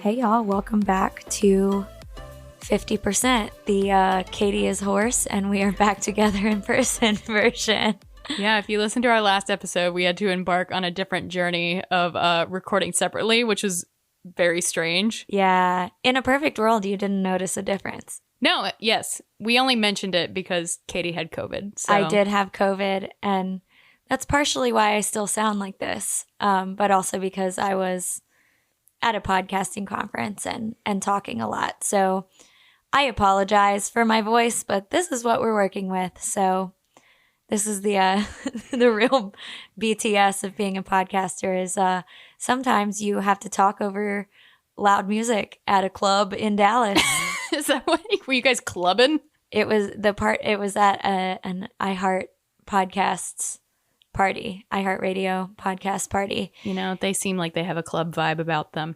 Hey y'all, welcome back to 50%, the Katey is horse and we are back together in person version. Yeah, if you listen to our last episode, we had to embark on a different journey of recording separately, which was very strange. Yeah, in a perfect world, you didn't notice a difference. No, yes. We only mentioned it because Katey had COVID. So. I did have COVID, and that's partially why I still sound like this, but also because I was at a podcasting conference and talking a lot. So I apologize for my voice, but this is what we're working with. So this is the the real BTS of being a podcaster is sometimes you have to talk over loud music at a club in Dallas. Is that what? Were you guys clubbing? It was at an iHeart podcasts party, iHeartRadio podcast party. You know, they seem like they have a club vibe about them.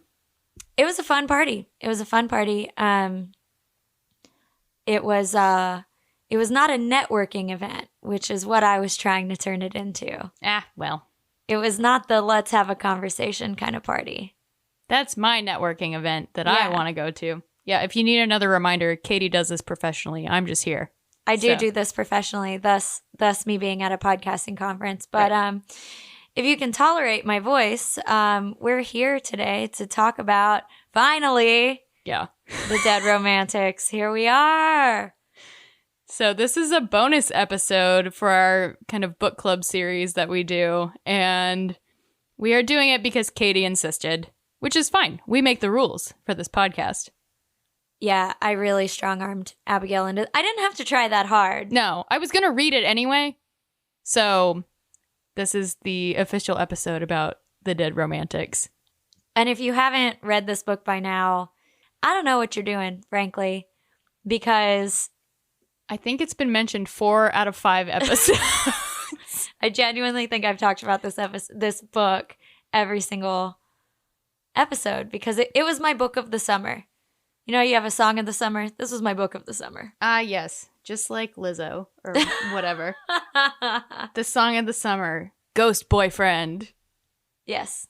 It was a fun party. It was not a networking event, which is what I was trying to turn it into. Well. It was not the let's have a conversation kind of party. That's my networking event that I want to go to. Yeah, if you need another reminder, Katey does this professionally. I'm just here. I do this professionally, thus me being at a podcasting conference. But right. If you can tolerate my voice, we're here today to talk about, finally, the Dead Romantics. Here we are. So this is a bonus episode for our kind of book club series that we do. And we are doing it because Katey insisted, which is fine. We make the rules for this podcast. Yeah, I really strong-armed Abigail into I didn't have to try that hard. No, I was going to read it anyway. So this is the official episode about the Dead Romantics. And if you haven't read this book by now, I don't know what you're doing, frankly, because I think it's been mentioned 4 out of 5 episodes. I genuinely think I've talked about this book every single episode because it was my book of the summer. You know, you have a song of the summer. This was my book of the summer. Yes. Just like Lizzo or whatever. The song of the summer. Ghost Boyfriend. Yes.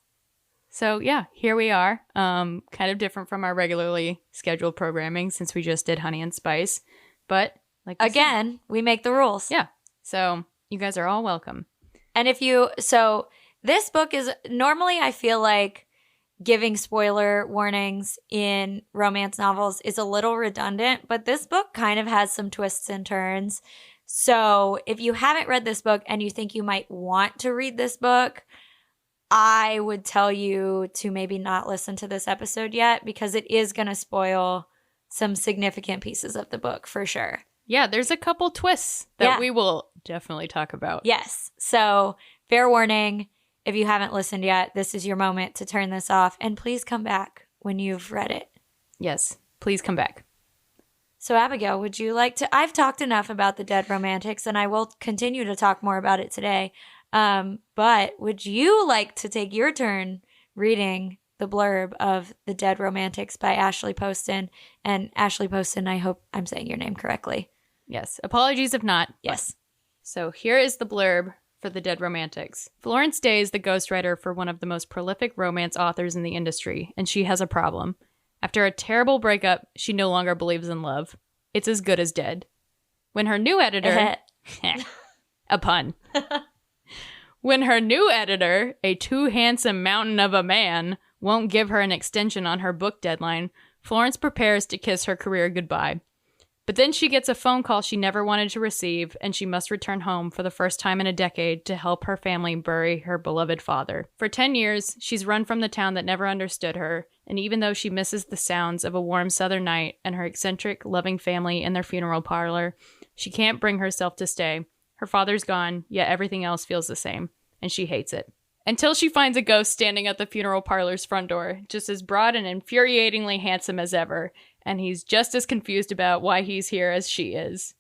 So, yeah, here we are. Kind of different from our regularly scheduled programming since we just did Honey and Spice. But, like again, we make the rules. Yeah. So, you guys are all welcome. And so this book is, normally I feel like giving spoiler warnings in romance novels is a little redundant, but this book kind of has some twists and turns. So if you haven't read this book and you think you might want to read this book, I would tell you to maybe not listen to this episode yet because it is going to spoil some significant pieces of the book for sure. Yeah, there's a couple twists that we will definitely talk about. Yes. So fair warning. If you haven't listened yet, this is your moment to turn this off. And please come back when you've read it. Yes, please come back. So Abigail, would you like to... I've talked enough about the Dead Romantics, and I will continue to talk more about it today. But would you like to take your turn reading the blurb of The Dead Romantics by Ashley Poston? And Ashley Poston, I hope I'm saying your name correctly. Yes. Apologies if not. Yes. So here is the blurb for The Dead Romantics. Florence Day is the ghostwriter for one of the most prolific romance authors in the industry, and she has a problem. After a terrible breakup, she no longer believes in love. It's as good as dead. When her new editor... a pun. When her new editor, a too handsome mountain of a man, won't give her an extension on her book deadline, Florence prepares to kiss her career goodbye. But then she gets a phone call she never wanted to receive, and she must return home for the first time in a decade to help her family bury her beloved father. For 10 years, she's run from the town that never understood her, and even though she misses the sounds of a warm southern night and her eccentric, loving family in their funeral parlor, she can't bring herself to stay. Her father's gone, yet everything else feels the same, and she hates it. Until she finds a ghost standing at the funeral parlor's front door, just as broad and infuriatingly handsome as ever, and he's just as confused about why he's here as she is.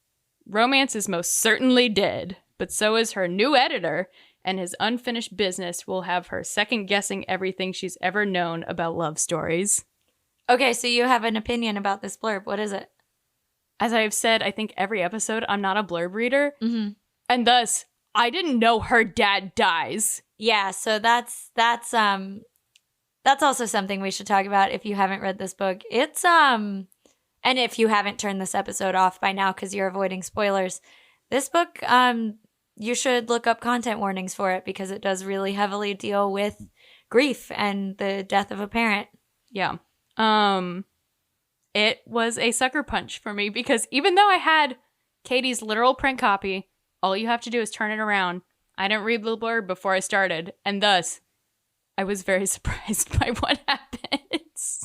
Romance is most certainly dead, but so is her new editor, and his unfinished business will have her second-guessing everything she's ever known about love stories. Okay, so you have an opinion about this blurb. What is it? As I've said, I think every episode, I'm not a blurb reader, and thus, I didn't know her dad dies. Yeah, so that's That's also something we should talk about if you haven't read this book. It's and if you haven't turned this episode off by now because you're avoiding spoilers, this book you should look up content warnings for it because it does really heavily deal with grief and the death of a parent. Yeah. It was a sucker punch for me because even though I had Katey's literal print copy, all you have to do is turn it around. I didn't read the blurb before I started, and thus I was very surprised by what happens.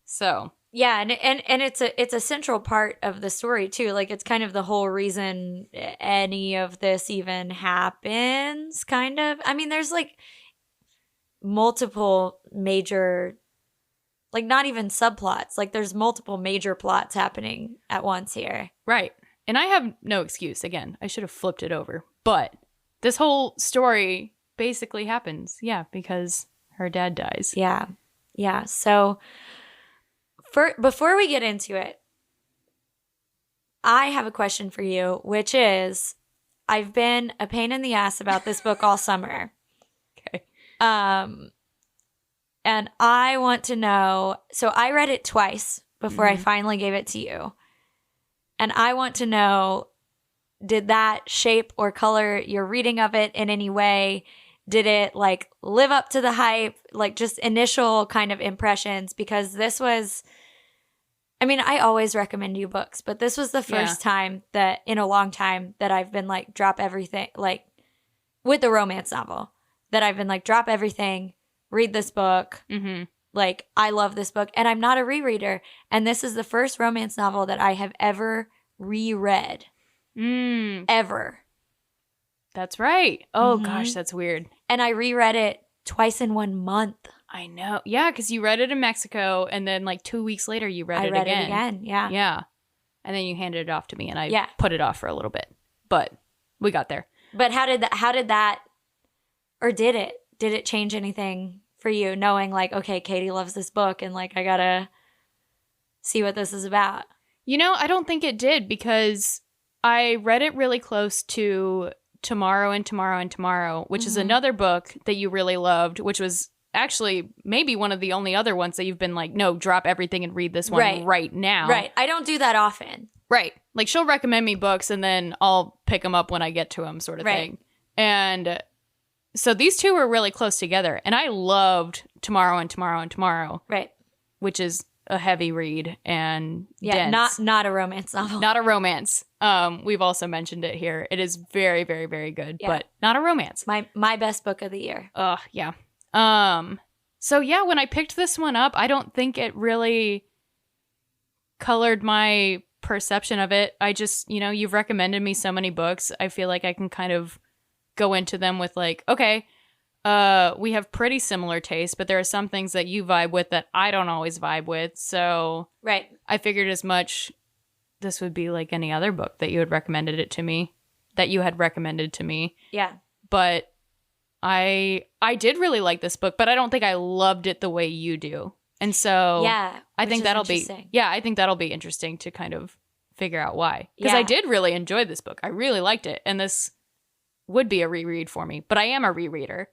So yeah, and it's a central part of the story too. Like it's kind of the whole reason any of this even happens. Kind of. I mean, there's like multiple major, like not even subplots. Like there's multiple major plots happening at once here. Right. And I have no excuse. Again, I should have flipped it over. But this whole story basically happens. Yeah, because her dad dies. Yeah. Yeah. So before we get into it, I have a question for you, which is I've been a pain in the ass about this book all summer. Okay. And I want to know, so I read it twice before I finally gave it to you. And I want to know, did that shape or color your reading of it in any way? Did it like live up to the hype? Like just initial kind of impressions? Because this was, I mean, I always recommend you books, but this was the first time that in a long time that I've been like, drop everything, like with the romance novel, that I've been like, drop everything, read this book. Mm-hmm. Like, I love this book, and I'm not a rereader. And this is the first romance novel that I have ever reread. Ever. That's right. Oh, gosh, that's weird. And I reread it twice in 1 month. I know. Yeah, because you read it in Mexico, and then like 2 weeks later, you read it again. I read it again, yeah. Yeah. And then you handed it off to me, and I put it off for a little bit. But we got there. But how did that, or did it change anything for you, knowing like, okay, Katey loves this book, and like, I gotta see what this is about? You know, I don't think it did, because I read it really close to Tomorrow and Tomorrow and Tomorrow, which is another book that you really loved, which was actually maybe one of the only other ones that you've been like, no, drop everything and read this one right now. Right. I don't do that often. Right. Like she'll recommend me books and then I'll pick them up when I get to them, sort of thing. And so these two were really close together, and I loved Tomorrow and Tomorrow and Tomorrow. Right. Which is a heavy read and dense. not a romance novel. Not a romance. We've also mentioned it here. It is very, very, very good, but not a romance. My best book of the year. Yeah. So yeah, when I picked this one up, I don't think it really colored my perception of it. I just, you've recommended me so many books. I feel like I can kind of go into them with like, okay, we have pretty similar tastes, but there are some things that you vibe with that I don't always vibe with. So I figured as much this would be like any other book that you had recommended it to me, that you had recommended to me. Yeah. But I did really like this book, but I don't think I loved it the way you do. And so I think that'll be interesting to kind of figure out why. Because I did really enjoy this book. I really liked it. And this would be a reread for me, but I am a rereader.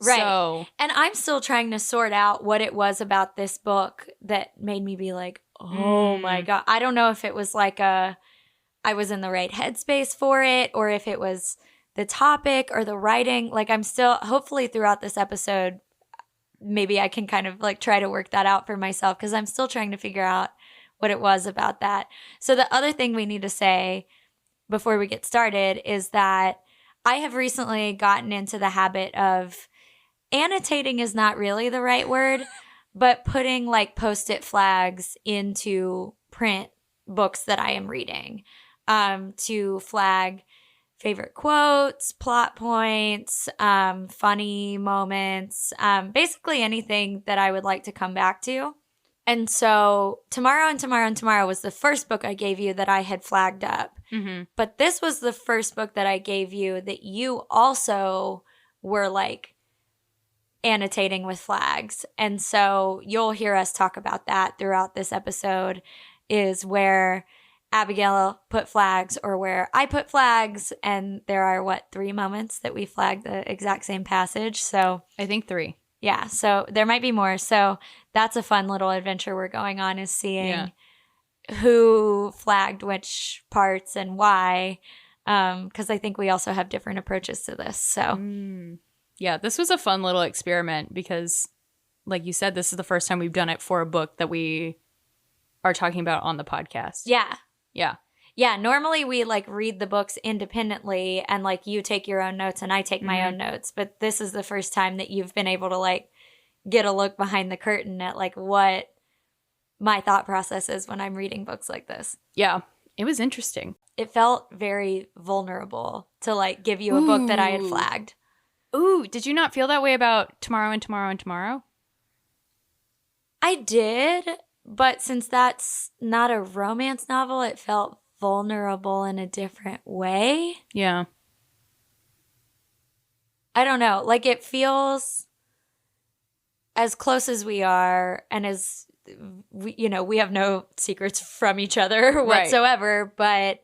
Right. So, and I'm still trying to sort out what it was about this book that made me be like, oh my God. I don't know if it was like I was in the right headspace for it, or if it was the topic or the writing. Like I'm still, hopefully throughout this episode, maybe I can kind of like try to work that out for myself, because I'm still trying to figure out what it was about that. So the other thing we need to say before we get started is that I have recently gotten into the habit of annotating, is not really the right word, but putting like Post-it flags into print books that I am reading, to flag favorite quotes, plot points, funny moments, basically anything that I would like to come back to. And so Tomorrow and Tomorrow and Tomorrow was the first book I gave you that I had flagged up. mm-hmm. But this was the first book that I gave you that you also were like annotating with flags. And so you'll hear us talk about that throughout this episode, is where Abigail put flags or where I put flags. And there are 3 moments that we flagged the exact same passage. So I think 3. Yeah, so there might be more. So that's a fun little adventure we're going on, is seeing who flagged which parts and why. Because I think we also have different approaches to this. So yeah, this was a fun little experiment because, like you said, this is the first time we've done it for a book that we are talking about on the podcast. Yeah. Yeah. Yeah, normally we like read the books independently and like you take your own notes and I take my own notes. But this is the first time that you've been able to like get a look behind the curtain at like what my thought process is when I'm reading books like this. Yeah, it was interesting. It felt very vulnerable to like give you a book that I had flagged. Ooh, did you not feel that way about Tomorrow and Tomorrow and Tomorrow? I did, but since that's not a romance novel, it felt vulnerable in a different way. Yeah. I don't know. Like, it feels as close as we are, and as we have no secrets from each other whatsoever, but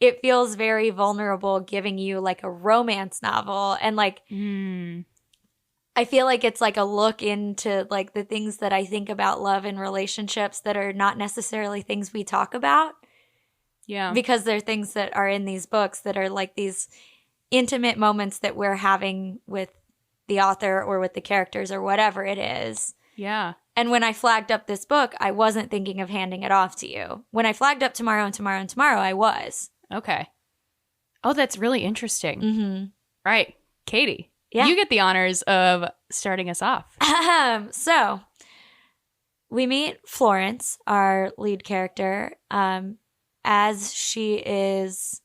it feels very vulnerable giving you like a romance novel. And like, I feel like it's like a look into like the things that I think about love and relationships that are not necessarily things we talk about. Yeah. Because they're things that are in these books that are like these intimate moments that we're having with the author or with the characters or whatever it is. Yeah. And when I flagged up this book, I wasn't thinking of handing it off to you. When I flagged up Tomorrow and Tomorrow and Tomorrow, I was. Okay. Oh, that's really interesting. Mm-hmm. Right. Katey, yeah. You get the honors of starting us off. So we meet Florence, our lead character, as she is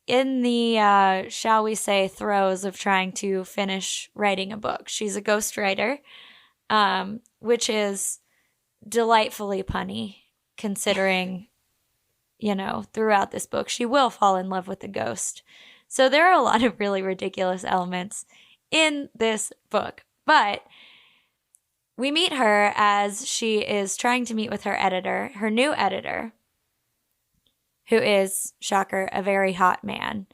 in the, shall we say, throes of trying to finish writing a book. She's a ghostwriter, which is delightfully punny, considering, throughout this book, she will fall in love with the ghost. So there are a lot of really ridiculous elements in this book. But we meet her as she is trying to meet with her new editor, who is, shocker, a very hot man.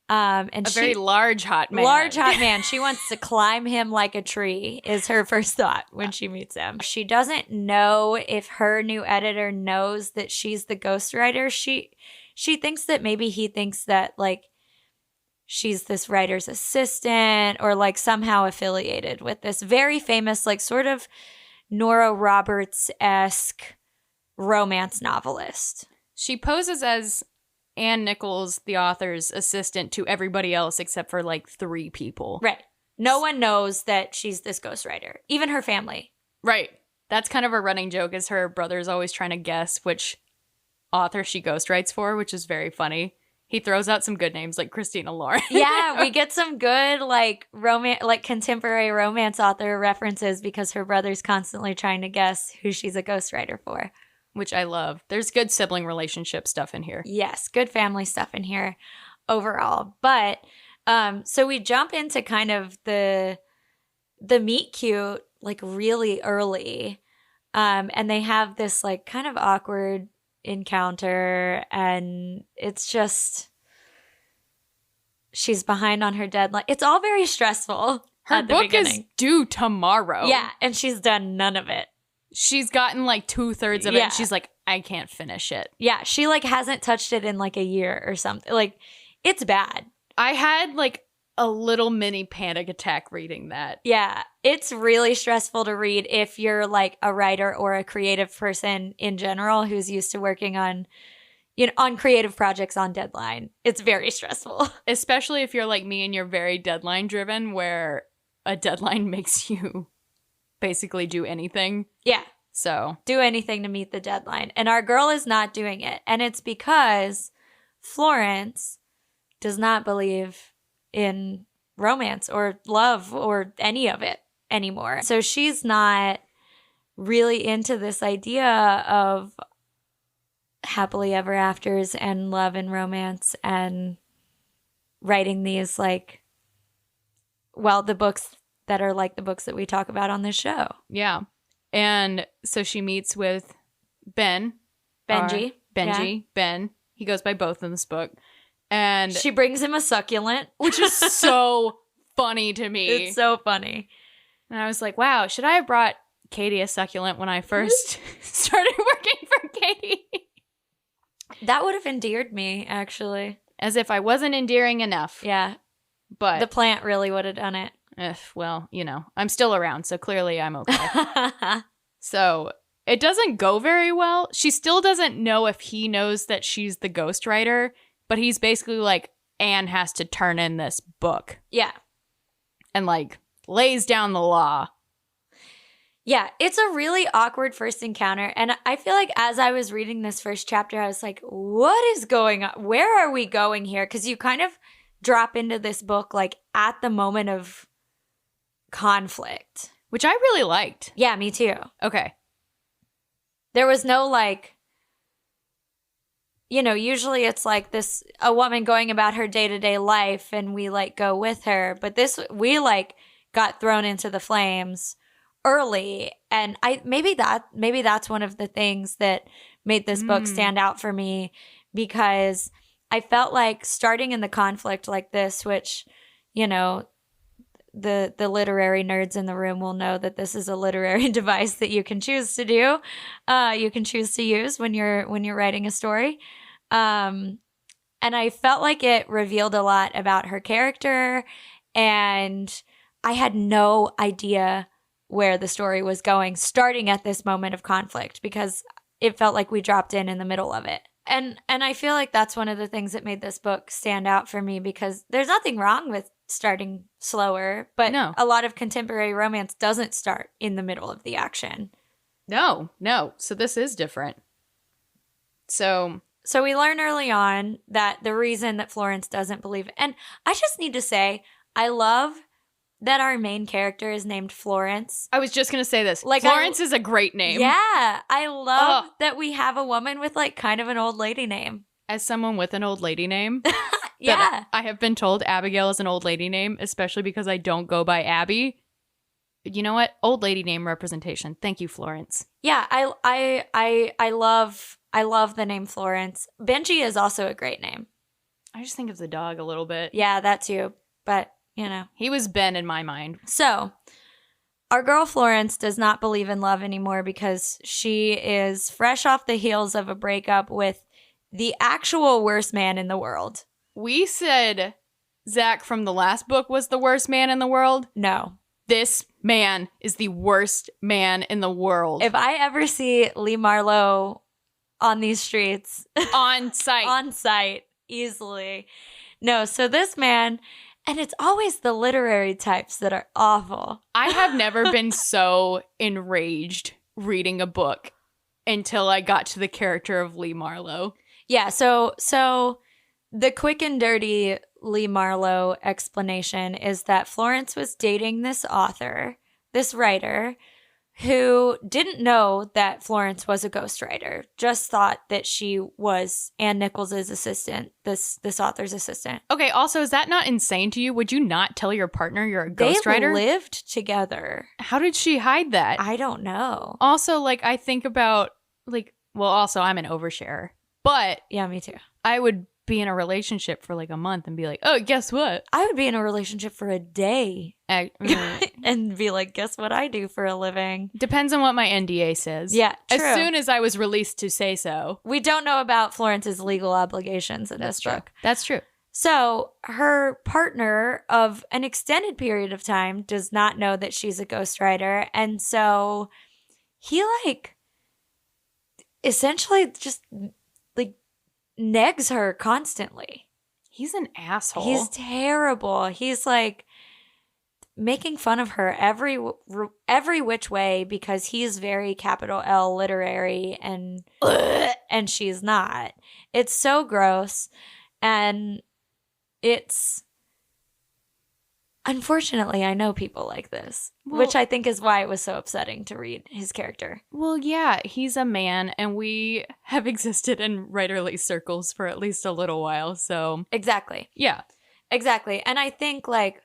And very large hot man. Large hot man. She wants to climb him like a tree is her first thought when she meets him. She doesn't know if her new editor knows that she's the ghostwriter. She thinks that maybe he thinks that like she's this writer's assistant or like somehow affiliated with this very famous like sort of Nora Roberts-esque romance novelist. She poses as Ann Nichols, the author's assistant, to everybody else except for like 3 people. Right. No one knows that she's this ghostwriter, even her family. Right. That's kind of a running joke, is her brother's always trying to guess which author she ghostwrites for, which is very funny. He throws out some good names like Christina Lauren. Yeah, we get some good like contemporary romance author references because her brother's constantly trying to guess who she's a ghostwriter for. Which I love. There's good sibling relationship stuff in here. Yes, good family stuff in here overall. But so we jump into kind of the meet cute like really early. And they have this like kind of awkward encounter, and it's just she's behind on her deadline. It's all very stressful. Her book is due tomorrow. Yeah, and she's done none of it. She's gotten like 2/3 of it. And she's like, I can't finish it. Yeah, she like hasn't touched it in like a year or something. Like, it's bad. I had like a little mini panic attack reading that. Yeah, it's really stressful to read if you're like a writer or a creative person in general who's used to working on, on creative projects on deadline. It's very stressful. Especially if you're like me and you're very deadline driven, where a deadline makes you basically do anything. Yeah. So do anything to meet the deadline. And our girl is not doing it. And it's because Florence does not believe in romance or love or any of it anymore. So she's not really into this idea of happily ever afters and love and romance and writing these like, the books that are like the books that we talk about on this show. Yeah. And so she meets with Benji. Yeah. Ben. He goes by both in this book. And she brings him a succulent. Which is so funny to me. It's so funny. And I was like, wow, should I have brought Katey a succulent when I first started working for Katey? That would have endeared me, actually. As if I wasn't endearing enough. Yeah. But the plant really would have done it. Well, I'm still around, so clearly I'm okay. So it doesn't go very well. She still doesn't know if he knows that she's the ghostwriter, but he's basically like, Anne has to turn in this book. Yeah. And like lays down the law. Yeah, it's a really awkward first encounter. And I feel like as I was reading this first chapter, I was like, what is going on? Where are we going here? Because you kind of drop into this book like at the moment of conflict. Which I really liked. Yeah, me too. Okay. There was no like, usually it's like a woman going about her day-to-day life and we like go with her. But we like got thrown into the flames early, and maybe that's one of the things that made this book stand out for me, because I felt like starting in the conflict like this, which the literary nerds in the room will know that this is a literary device that you can choose to do, you can choose to use when you're writing a story, and I felt like it revealed a lot about her character, and I had no idea where the story was going starting at this moment of conflict, because it felt like we dropped in the middle of it. And I feel like that's one of the things that made this book stand out for me, because there's nothing wrong with starting slower, but a lot of contemporary romance doesn't start in the middle of the action. No. So this is different. So we learn early on that the reason that Florence doesn't believe it, and I just need to say, I love that our main character is named Florence. I was just going to say this. Like, Florence is a great name. Yeah. I love that we have a woman with like kind of an old lady name. As someone with an old lady name. Yeah. I have been told Abigail is an old lady name, especially because I don't go by Abby. You know what? Old lady name representation. Thank you, Florence. Yeah. I love the name Florence. Benji is also a great name. I just think of the dog a little bit. Yeah, that too. But he was Ben in my mind. So our girl Florence does not believe in love anymore because she is fresh off the heels of a breakup with the actual worst man in the world. We said Zach from the last book was the worst man in the world. No. This man is the worst man in the world. If I ever see Lee Marlowe on these streets. On sight. On sight. Easily. No, so this man... And it's always the literary types that are awful. I have never been so enraged reading a book until I got to the character of Lee Marlowe. Yeah, so the quick and dirty Lee Marlowe explanation is that Florence was dating this author, this writer, who didn't know that Florence was a ghostwriter, just thought that she was Ann Nichols's assistant, this author's assistant. Okay, also, is that not insane to you? Would you not tell your partner you're a ghostwriter? They lived together. How did she hide that? I don't know. Also, like, I think about, like, well, also, I'm an oversharer. But yeah, me too. I would be in a relationship for like a month and be like, oh, guess what? I would be in a relationship for a day and be like, guess what I do for a living? Depends on what my NDA says. Yeah, true. As soon as I was released to say so. We don't know about Florence's legal obligations in this book. That's true. So her partner of an extended period of time does not know that she's a ghostwriter. And so he like essentially just like negs her constantly. He's an asshole. He's terrible. He's like making fun of her every which way because he's very capital L literary and she's not. It's so gross. And it's unfortunately, I know people like this, which I think is why it was so upsetting to read his character. Well, yeah, he's a man, and we have existed in writerly circles for at least a little while, so... Exactly. Yeah. Exactly. And I think, like,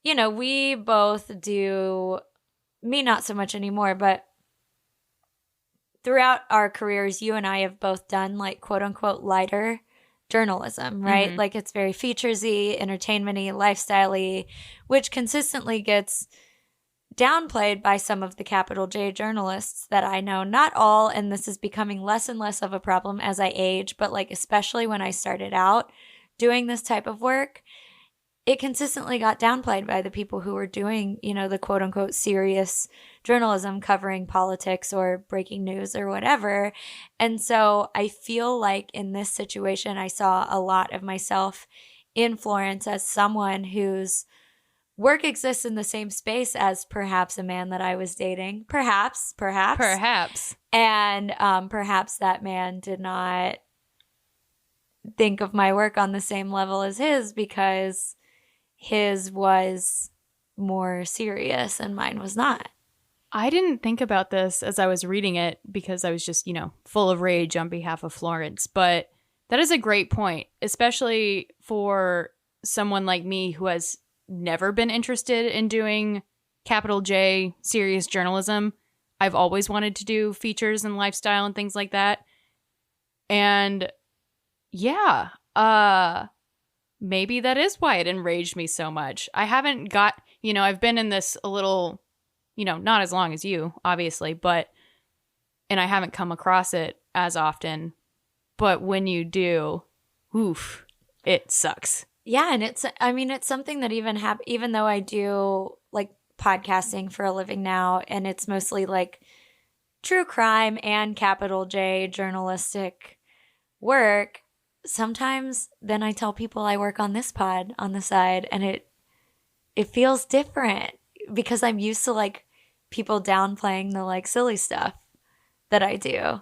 you know, we both do... Me, not so much anymore, but throughout our careers, you and I have both done, like, quote-unquote lighter journalism, right? Mm-hmm. Like it's very featuresy, entertainment-y, lifestyle-y, which consistently gets downplayed by some of the capital J journalists that I know. Not all, and this is becoming less and less of a problem as I age, but like especially when I started out doing this type of work, it consistently got downplayed by the people who were doing, you know, the quote unquote serious journalism covering politics or breaking news or whatever. And so I feel like in this situation, I saw a lot of myself in Florence as someone whose work exists in the same space as perhaps a man that I was dating. Perhaps. And perhaps that man did not think of my work on the same level as his because his was more serious and mine was not. I didn't think about this as I was reading it because I was just, you know, full of rage on behalf of Florence. But that is a great point, especially for someone like me who has never been interested in doing capital J serious journalism. I've always wanted to do features and lifestyle and things like that. And yeah, maybe that is why it enraged me so much. I haven't got, you know, I've been in this a little, you know, not as long as you, obviously, but, and I haven't come across it as often. But when you do, oof, it sucks. Yeah, and it's something that even though I do like podcasting for a living now, and it's mostly like true crime and capital J journalistic work, sometimes then I tell people I work on this pod on the side, and it feels different because I'm used to like people downplaying the like silly stuff that I do.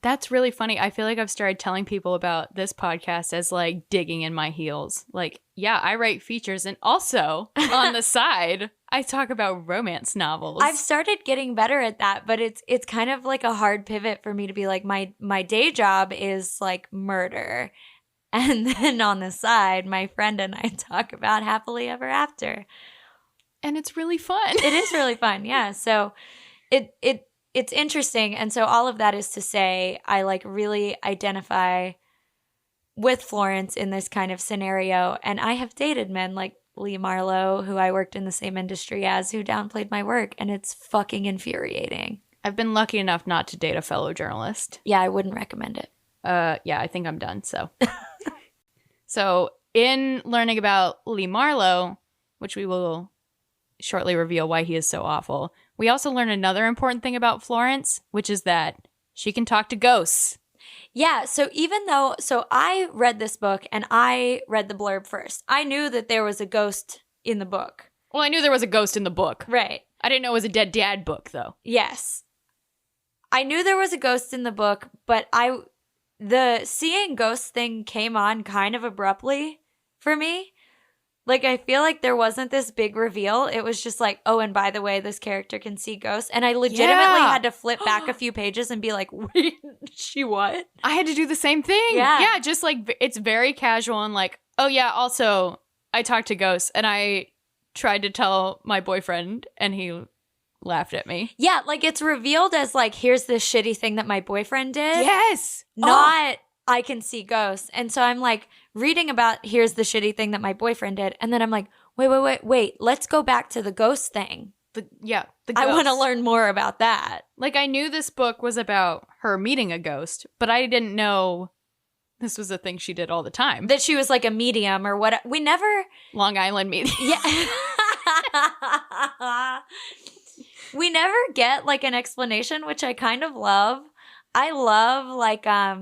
That's really funny. I feel like I've started telling people about this podcast as like digging in my heels. Like, yeah, I write features, and also on the side, I talk about romance novels. I've started getting better at that, but it's kind of like a hard pivot for me to be like my day job is like murder. And then on the side, my friend and I talk about happily ever after. And it's really fun. It is really fun. Yeah. So it's interesting. And so all of that is to say, I like really identify with Florence in this kind of scenario. And I have dated men like Lee Marlowe, who I worked in the same industry as, who downplayed my work. And it's fucking infuriating. I've been lucky enough not to date a fellow journalist. Yeah, I wouldn't recommend it. Yeah, I think I'm done. So in learning about Lee Marlowe, which we will shortly reveal why he is so awful, we also learn another important thing about Florence, which is that she can talk to ghosts. Yeah, so I read this book and I read the blurb first. I knew that there was a ghost in the book. Well, I knew there was a ghost in the book. Right. I didn't know it was a dead dad book, though. Yes. I knew there was a ghost in the book, but the seeing ghosts thing came on kind of abruptly for me. Like, I feel like there wasn't this big reveal. It was just like, oh, and by the way, this character can see ghosts. And I legitimately had to flip back a few pages and be like, wait, she what? I had to do the same thing. Yeah, just like, it's very casual and like, oh yeah, also, I talked to ghosts. And I tried to tell my boyfriend and he laughed at me. Yeah, like it's revealed as like, here's this shitty thing that my boyfriend did. Yes. Not I can see ghosts. And so I'm like reading about here's the shitty thing that my boyfriend did. And then I'm like, wait, let's go back to the ghost thing. The ghost. I want to learn more about that. Like, I knew this book was about her meeting a ghost, but I didn't know this was a thing she did all the time. That she was like a medium or what. We never. Long Island medium. Yeah. We never get like an explanation, which I kind of love. I love like, I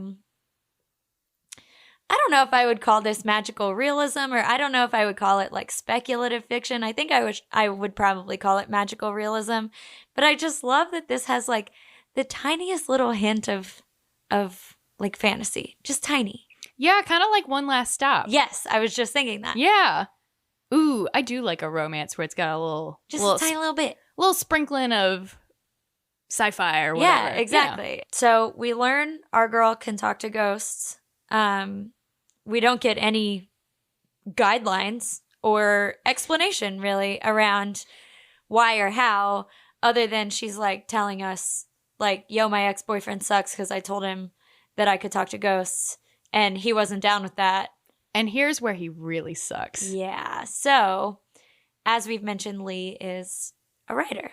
don't know if I would call this magical realism, or I don't know if I would call it like speculative fiction. I think I would probably call it magical realism, but I just love that this has like the tiniest little hint of like fantasy, just tiny. Yeah, kind of like One Last Stop. Yes, I was just thinking that. Yeah. Ooh, I do like a romance where it's got a tiny little bit. Little sprinkling of sci-fi or whatever. Yeah, exactly. Yeah. So we learn our girl can talk to ghosts. We don't get any guidelines or explanation really around why or how, other than she's like telling us like, yo, my ex-boyfriend sucks because I told him that I could talk to ghosts and he wasn't down with that. And here's where he really sucks. Yeah. So as we've mentioned, Lee is a writer.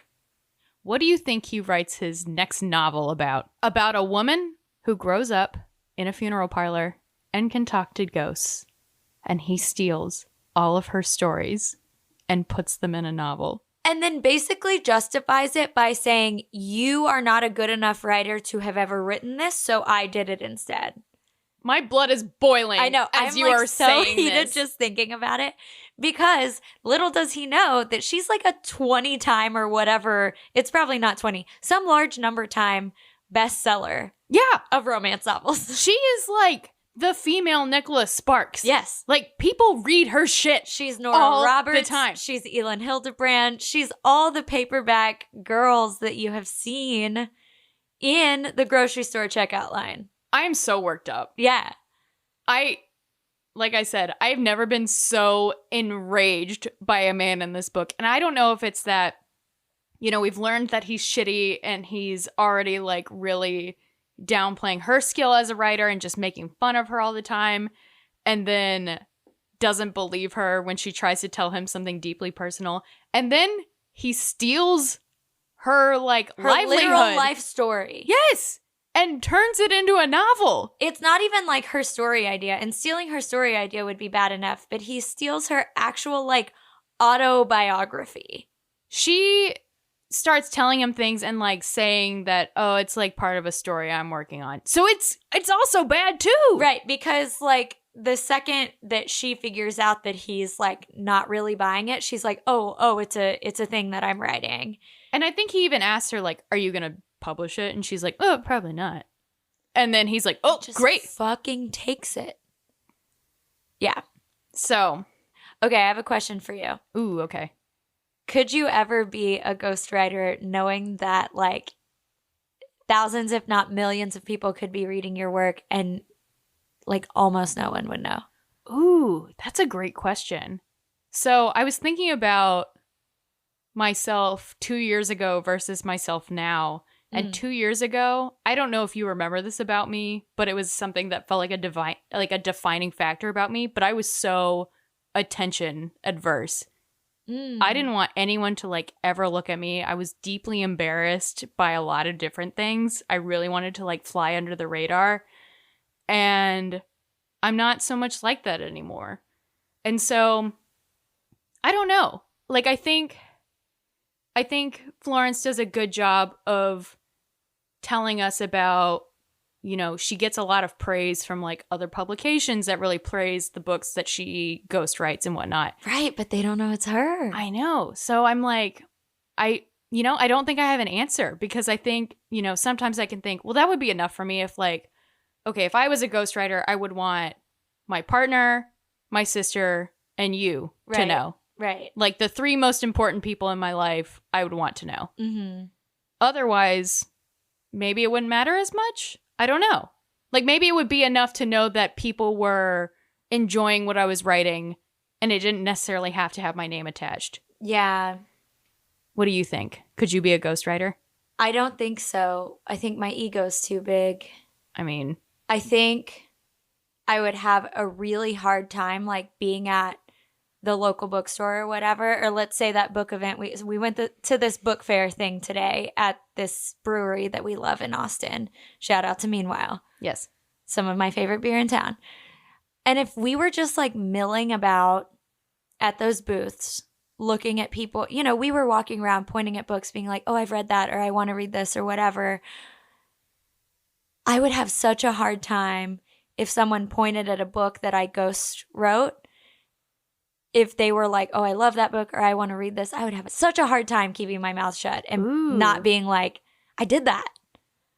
What do you think he writes his next novel about? About a woman who grows up in a funeral parlor and can talk to ghosts. And he steals all of her stories and puts them in a novel. And then basically justifies it by saying, you are not a good enough writer to have ever written this, so I did it instead. My blood is boiling. I know. As I'm you like are so saying heated this. just thinking about it. Because little does he know that she's like a 20 time or whatever. It's probably not 20. Some large number time bestseller Yeah. of romance novels. She is like the female Nicholas Sparks. Yes. Like, people read her shit. She's Nora all Roberts. the time. She's Elin Hildebrand. She's all the paperback girls that you have seen in the grocery store checkout line. I am so worked up. Yeah. Like I said, I've never been so enraged by a man in this book. And I don't know if it's that, you know, we've learned that he's shitty and he's already like really downplaying her skill as a writer and just making fun of her all the time. And then doesn't believe her when she tries to tell him something deeply personal. And then he steals her livelihood. Literal life story. Yes. And turns it into a novel. It's not even like her story idea. And stealing her story idea would be bad enough. But he steals her actual like autobiography. She starts telling him things and like saying that, oh, it's like part of a story I'm working on. So it's also bad too. Right. Because like the second that she figures out that he's like not really buying it, she's like, oh, it's a thing that I'm writing. And I think he even asked her like, are you going to publish it? And she's like, oh, probably not. And then he's like, oh, just great. Fucking takes it. Yeah. So. Okay, I have a question for you. Ooh, okay. Could you ever be a ghostwriter knowing that like thousands, if not millions of people could be reading your work and like almost no one would know? Ooh, that's a great question. So I was thinking about myself 2 years ago versus myself now. And 2 years ago, I don't know if you remember this about me, but it was something that felt like a defining factor about me. But I was so attention adverse. I didn't want anyone to like ever look at me. I was deeply embarrassed by a lot of different things. I really wanted to like fly under the radar. And I'm not so much like that anymore. And so I don't know. Like I think Florence does a good job of telling us about, you know, she gets a lot of praise from like other publications that really praise the books that she ghostwrites and whatnot. Right, but they don't know it's her. I know. So I'm like, I don't think I have an answer because I think, you know, sometimes I can think, well, that would be enough for me if like, okay, if I was a ghostwriter, I would want my partner, my sister, and you to know. Right. Like the 3 most important people in my life, I would want to know. Mm-hmm. Otherwise, maybe it wouldn't matter as much. I don't know. Like maybe it would be enough to know that people were enjoying what I was writing and it didn't necessarily have to have my name attached. Yeah. What do you think? Could you be a ghostwriter? I don't think so. I think my ego's too big. I mean, I think I would have a really hard time like being at the local bookstore or whatever, or let's say that book event. We went to this book fair thing today at this brewery that we love in Austin. Shout out to Meanwhile. yes. Some of my favorite beer in town. And if we were just like milling about at those booths, looking at people, you know, we were walking around pointing at books being like, oh, I've read that, or I want to read this or whatever. I would have such a hard time if someone pointed at a book that I ghost wrote. If they were like, oh, I love that book or I want to read this, I would have such a hard time keeping my mouth shut and not being like, I did that.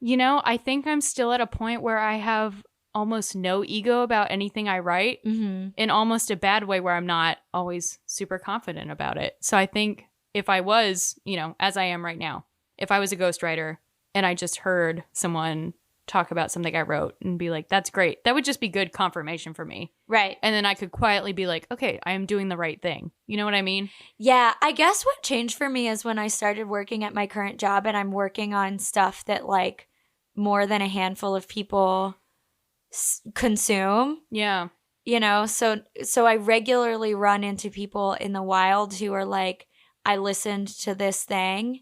You know, I think I'm still at a point where I have almost no ego about anything I write in almost a bad way where I'm not always super confident about it. So I think if I was, you know, as I am right now, if I was a ghostwriter and I just heard someone talk about something I wrote and be like, that's great. That would just be good confirmation for me. Right. And then I could quietly be like, okay, I am doing the right thing. You know what I mean? Yeah. I guess what changed for me is when I started working at my current job and I'm working on stuff that like more than a handful of people consume. Yeah. You know, so I regularly run into people in the wild who are like, I listened to this thing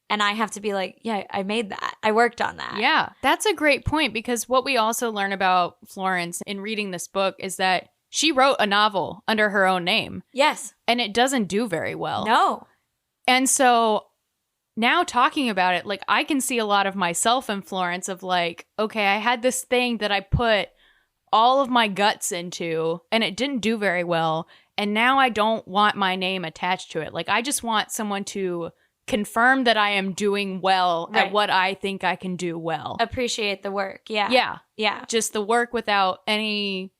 and I have to be like, yeah, I made that. I worked on that. Yeah, that's a great point, because what we also learn about Florence in reading this book is that she wrote a novel under her own name. Yes. And it doesn't do very well. No. And so now talking about it, like, I can see a lot of myself in Florence of like, okay, I had this thing that I put all of my guts into and it didn't do very well. And now I don't want my name attached to it. Like, I just want someone to confirm that I am doing well at what I think I can do well. Appreciate the work. Yeah. Yeah. Yeah. Just the work without any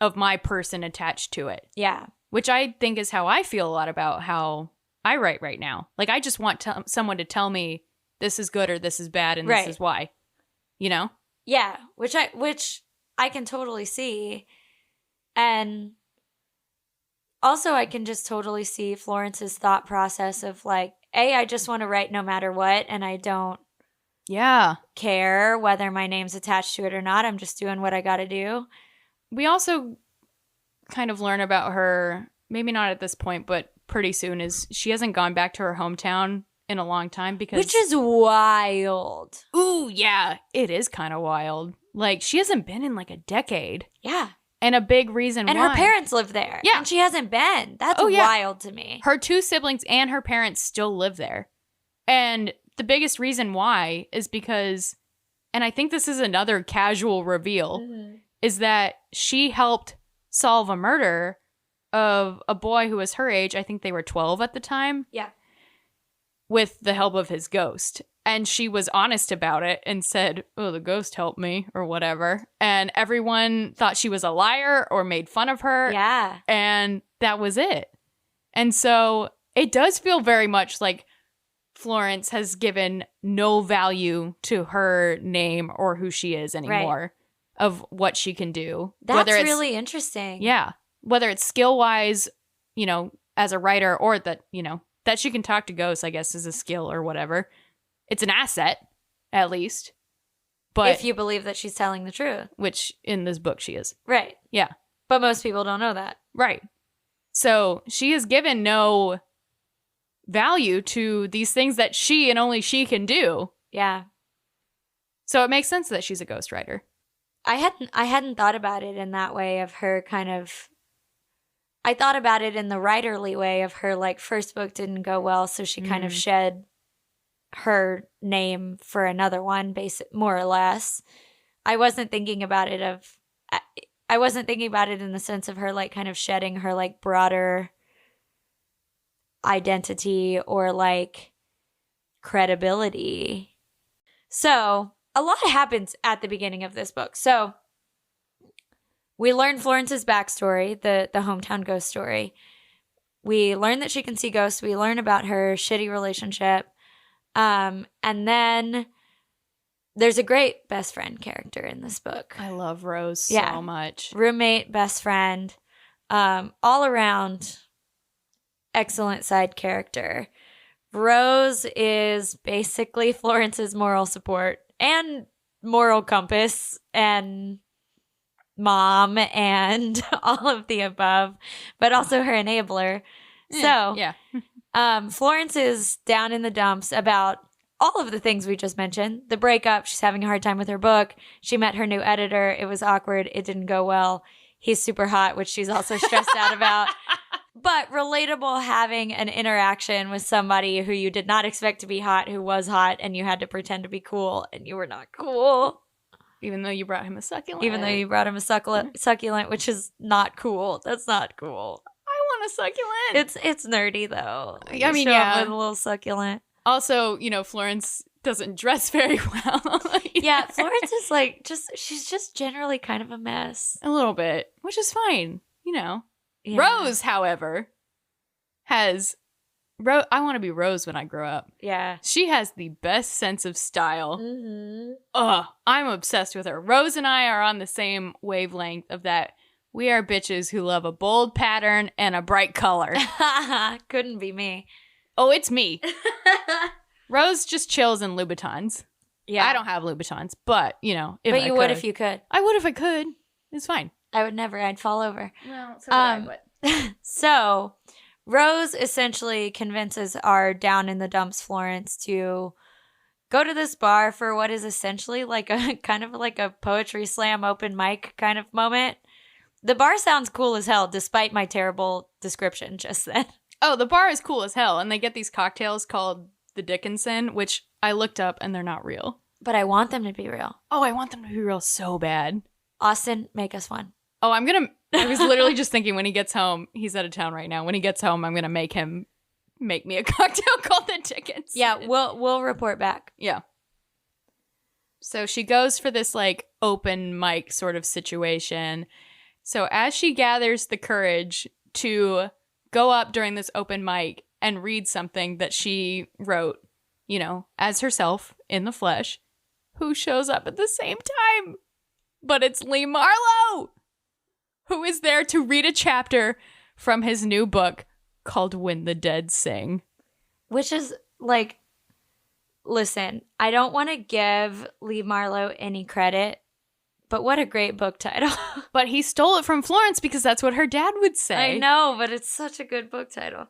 of my person attached to it. Yeah. Which I think is how I feel a lot about how I write right now. Like, I just want someone to tell me this is good or this is bad and this is why. You know? Yeah. Which I can totally see. And also I can just totally see Florence's thought process of like, I just want to write no matter what, and I don't care whether my name's attached to it or not. I'm just doing what I got to do. We also kind of learn about her, maybe not at this point, but pretty soon, is she hasn't gone back to her hometown in a long time because... Which is wild. Ooh, yeah, it is kind of wild. Like, she hasn't been in like a decade. Yeah. And a big reason and why. her parents live there. Yeah. And she hasn't been. That's wild to me. Her 2 siblings and her parents still live there. And the biggest reason why is because, and I think this is another casual reveal, is that she helped solve a murder of a boy who was her age. I think they were 12 at the time. Yeah. With the help of his ghost. And she was honest about it and said, oh, the ghost helped me or whatever. And everyone thought she was a liar or made fun of her. Yeah. And that was it. And so it does feel very much like Florence has given no value to her name or who she is anymore of what she can do. That's really interesting. Yeah. Whether it's skill-wise, you know, as a writer, or that, you know, that she can talk to ghosts, I guess, is a skill or whatever. It's an asset, at least. But if you believe that she's telling the truth. Which in this book she is. Right. Yeah. But most people don't know that. Right. So she has given no value to these things that she and only she can do. Yeah. So it makes sense that she's a ghostwriter. I hadn't thought about it in that way of her kind of... I thought about it in the writerly way of her, like, first book didn't go well, so she kind of shed her name for another one, more or less. I wasn't thinking about it in the sense of her, like, kind of shedding her, like, broader identity or, like, credibility. So a lot happens at the beginning of this book. So we learn Florence's backstory, the hometown ghost story. We learn that she can see ghosts. We learn about her shitty relationship. And then there's a great best friend character in this book. I love Rose so much. Roommate, best friend, all around excellent side character. Rose is basically Florence's moral support and moral compass and mom and all of the above, but also her enabler. Florence is down in the dumps about all of the things we just mentioned. The breakup, she's having a hard time with her book. She met her new editor. It was awkward. It didn't go well. He's super hot, which she's also stressed out about. But relatable having an interaction with somebody who you did not expect to be hot, who was hot, and you had to pretend to be cool, and you were not cool. Even though you brought him a succulent. Succulent, which is not cool. That's not cool. I want a succulent. It's nerdy, though. I mean, yeah. With a little succulent. Also, you know, Florence doesn't dress very well. Yeah, Florence is like, she's just generally kind of a mess. A little bit, which is fine, you know. Yeah. Rose, however, has... I want to be Rose when I grow up. Yeah. She has the best sense of style. Mm-hmm. I'm obsessed with her. Rose and I are on the same wavelength of that. We are bitches who love a bold pattern and a bright color. Couldn't be me. Oh, it's me. Rose just chills in Louboutins. Yeah. I don't have Louboutins, but, you know, if I would if you could. I would if I could. It's fine. I would never. I'd fall over. Well, so would I, but... So, Rose essentially convinces our down in the dumps Florence to go to this bar for what is essentially like a kind of like a poetry slam open mic kind of moment. The bar sounds cool as hell, despite my terrible description just then. Oh, the bar is cool as hell, and they get these cocktails called the Dickinson, which I looked up, and they're not real. But I want them to be real. Oh, I want them to be real so bad. Austin, make us one. Oh, I was literally just thinking when he gets home, he's out of town right now. When he gets home, I'm going to make me a cocktail called the Dickinson. Yeah, we'll report back. Yeah. So she goes for this like open mic sort of situation. So as she gathers the courage to go up during this open mic and read something that she wrote, you know, as herself in the flesh, who shows up at the same time? But it's Lee Marlowe, who is there to read a chapter from his new book called When the Dead Sing. Which is like, listen, I don't want to give Lee Marlowe any credit, but what a great book title. But he stole it from Florence because that's what her dad would say. I know, but it's such a good book title.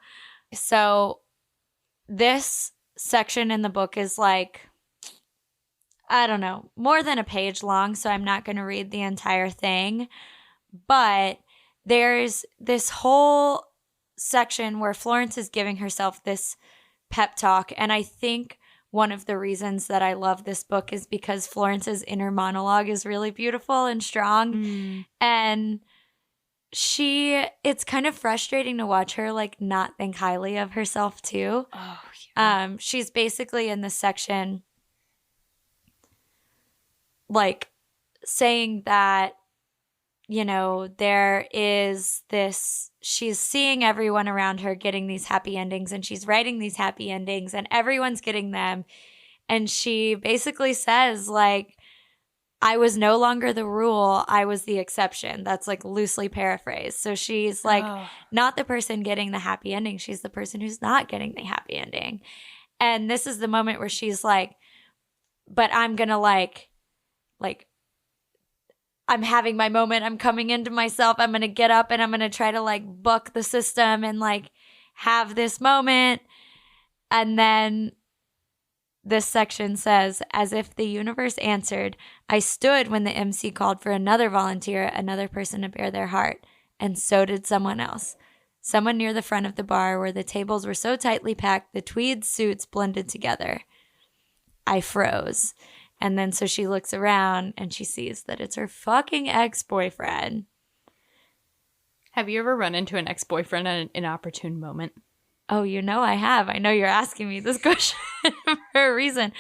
So this section in the book is like, I don't know, more than a page long, so I'm not going to read the entire thing. But there's this whole section where Florence is giving herself this pep talk. And I think one of the reasons that I love this book is because Florence's inner monologue is really beautiful and strong. And it's kind of frustrating to watch her like not think highly of herself too. Oh, yeah. She's basically in this section like saying that, you know, there is this, she's seeing everyone around her getting these happy endings and she's writing these happy endings and everyone's getting them. And she basically says like, I was no longer the rule, I was the exception. That's like loosely paraphrased. So she's like not the person getting the happy ending. She's the person who's not getting the happy ending. And this is the moment where she's like, but I'm going to like, I'm having my moment. I'm coming into myself. I'm going to get up and I'm going to try to like buck the system and like have this moment. And then this section says, as if the universe answered, I stood when the MC called for another volunteer, another person to bear their heart. And so did someone else. Someone near the front of the bar where the tables were so tightly packed, the tweed suits blended together. I froze. And then so she looks around and she sees that it's her fucking ex-boyfriend. Have you ever run into an ex-boyfriend at an inopportune moment? Oh, you know I have. I know you're asking me this question for a reason.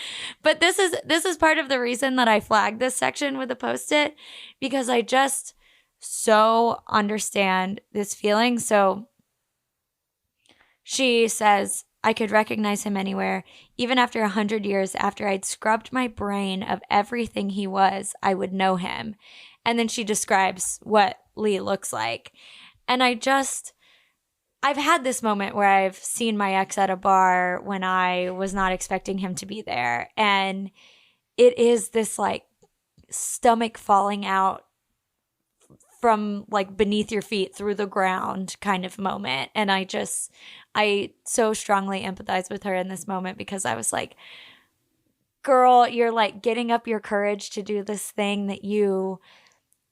But this is part of the reason that I flagged this section with a Post-it, because I just so understand this feeling. So she says, I could recognize him anywhere. Even after 100 years, after I'd scrubbed my brain of everything he was, I would know him. And then she describes what Lee looks like. And I've had this moment where I've seen my ex at a bar when I was not expecting him to be there. And it is this like stomach falling out from like beneath your feet through the ground kind of moment. And I so strongly empathize with her in this moment because I was like, girl, you're like getting up your courage to do this thing that you,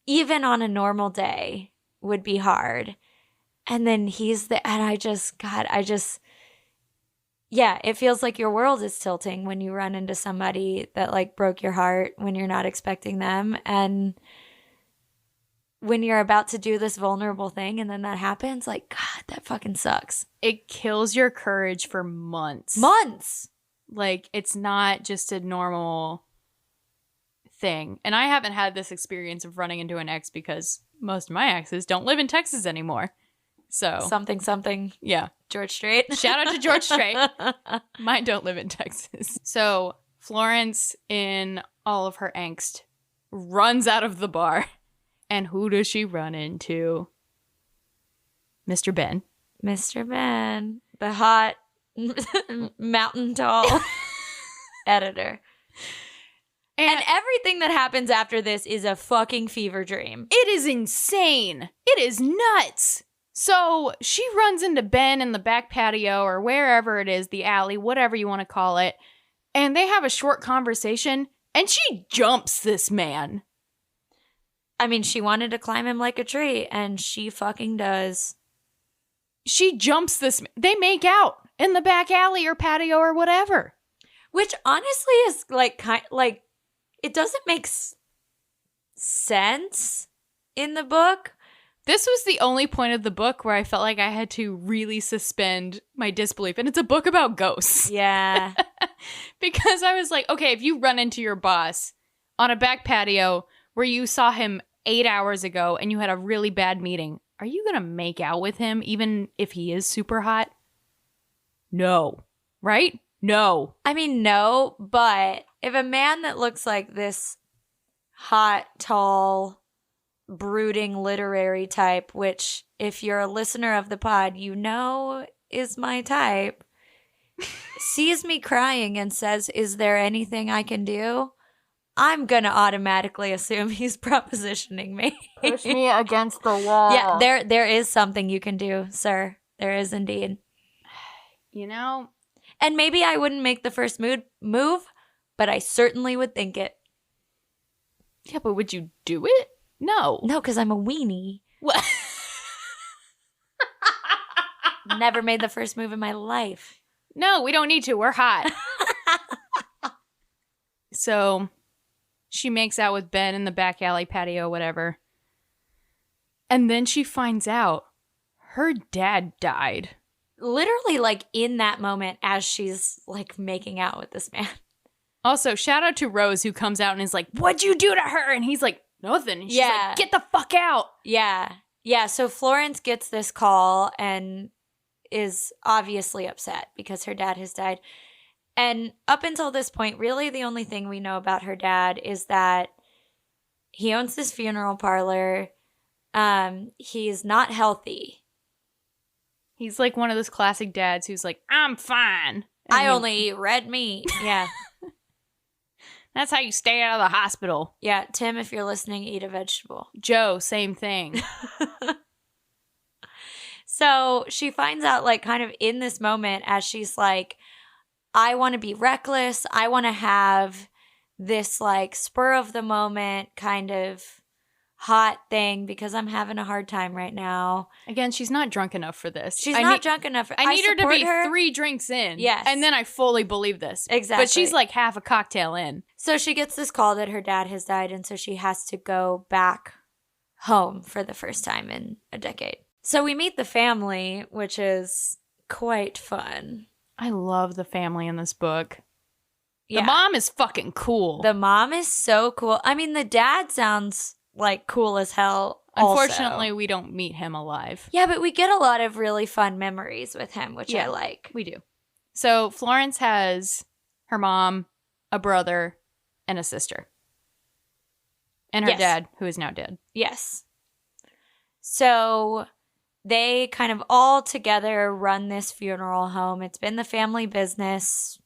even on a normal day, would be hard. And then yeah, it feels like your world is tilting when you run into somebody that like broke your heart when you're not expecting them. And when you're about to do this vulnerable thing and then that happens, like, God, that fucking sucks. It kills your courage for months. Months! Like, it's not just a normal thing. And I haven't had this experience of running into an ex because most of my exes don't live in Texas anymore. So something. Yeah. George Strait. Shout out to George Strait. Mine don't live in Texas. So Florence, in all of her angst, runs out of the bar. And who does she run into? Mr. Ben. Mr. Ben. The hot mountain tall editor. And everything that happens after this is a fucking fever dream. It is insane. It is nuts. So she runs into Ben in the back patio or wherever it is, the alley, whatever you want to call it. And they have a short conversation and she jumps this man. I mean, she wanted to climb him like a tree and she fucking does. She jumps this. They make out in the back alley or patio or whatever. Which honestly is like, it doesn't make sense in the book. This was the only point of the book where I felt like I had to really suspend my disbelief. And it's a book about ghosts. Yeah. Because I was like, okay, if you run into your boss on a back patio where you saw him 8 hours ago and you had a really bad meeting, are you going to make out with him even if he is super hot? No. Right? No. I mean, no, but if a man that looks like this hot, tall, brooding literary type, which if you're a listener of the pod, you know is my type, sees me crying and says, "Is there anything I can do?" I'm gonna automatically assume he's propositioning me. Push me against the wall. Yeah, there is something you can do, sir. There is indeed. You know? And maybe I wouldn't make the first move, but I certainly would think it. Yeah, but would you do it? No. No, because I'm a weenie. What? Never made the first move in my life. No, we don't need to. We're hot. So she makes out with Ben in the back alley patio, whatever. And then she finds out her dad died. Literally, like, in that moment as she's, like, making out with this man. Also, shout out to Rose, who comes out and is like, "What'd you do to her?" And he's like, "Nothing." And she's like, "Get the fuck out." Yeah. Yeah, so Florence gets this call and is obviously upset because her dad has died. And up until this point, really the only thing we know about her dad is that he owns this funeral parlor. He's not healthy. He's like one of those classic dads who's like, "I'm fine. I only eat red meat." Yeah. That's how you stay out of the hospital. Yeah, Tim, if you're listening, eat a vegetable. Joe, same thing. So she finds out, like, kind of in this moment as she's like, I want to be reckless. I want to have this, like, spur of the moment kind of hot thing because I'm having a hard time right now. Again, she's not drunk enough for this. She's not drunk enough. I need her to be 3 drinks in. Yes. And then I fully believe this. Exactly. But she's like half a cocktail in. So she gets this call that her dad has died, and so she has to go back home for the first time in a decade. So we meet the family, which is quite fun. I love the family in this book. Yeah. The mom is fucking cool. The mom is so cool. I mean, the dad sounds like cool as hell. Unfortunately, we don't meet him alive. Yeah, but we get a lot of really fun memories with him, which I like. We do. So Florence has her mom, a brother, and a sister. And her dad, who is now dead. Yes. So they kind of all together run this funeral home. It's been the family business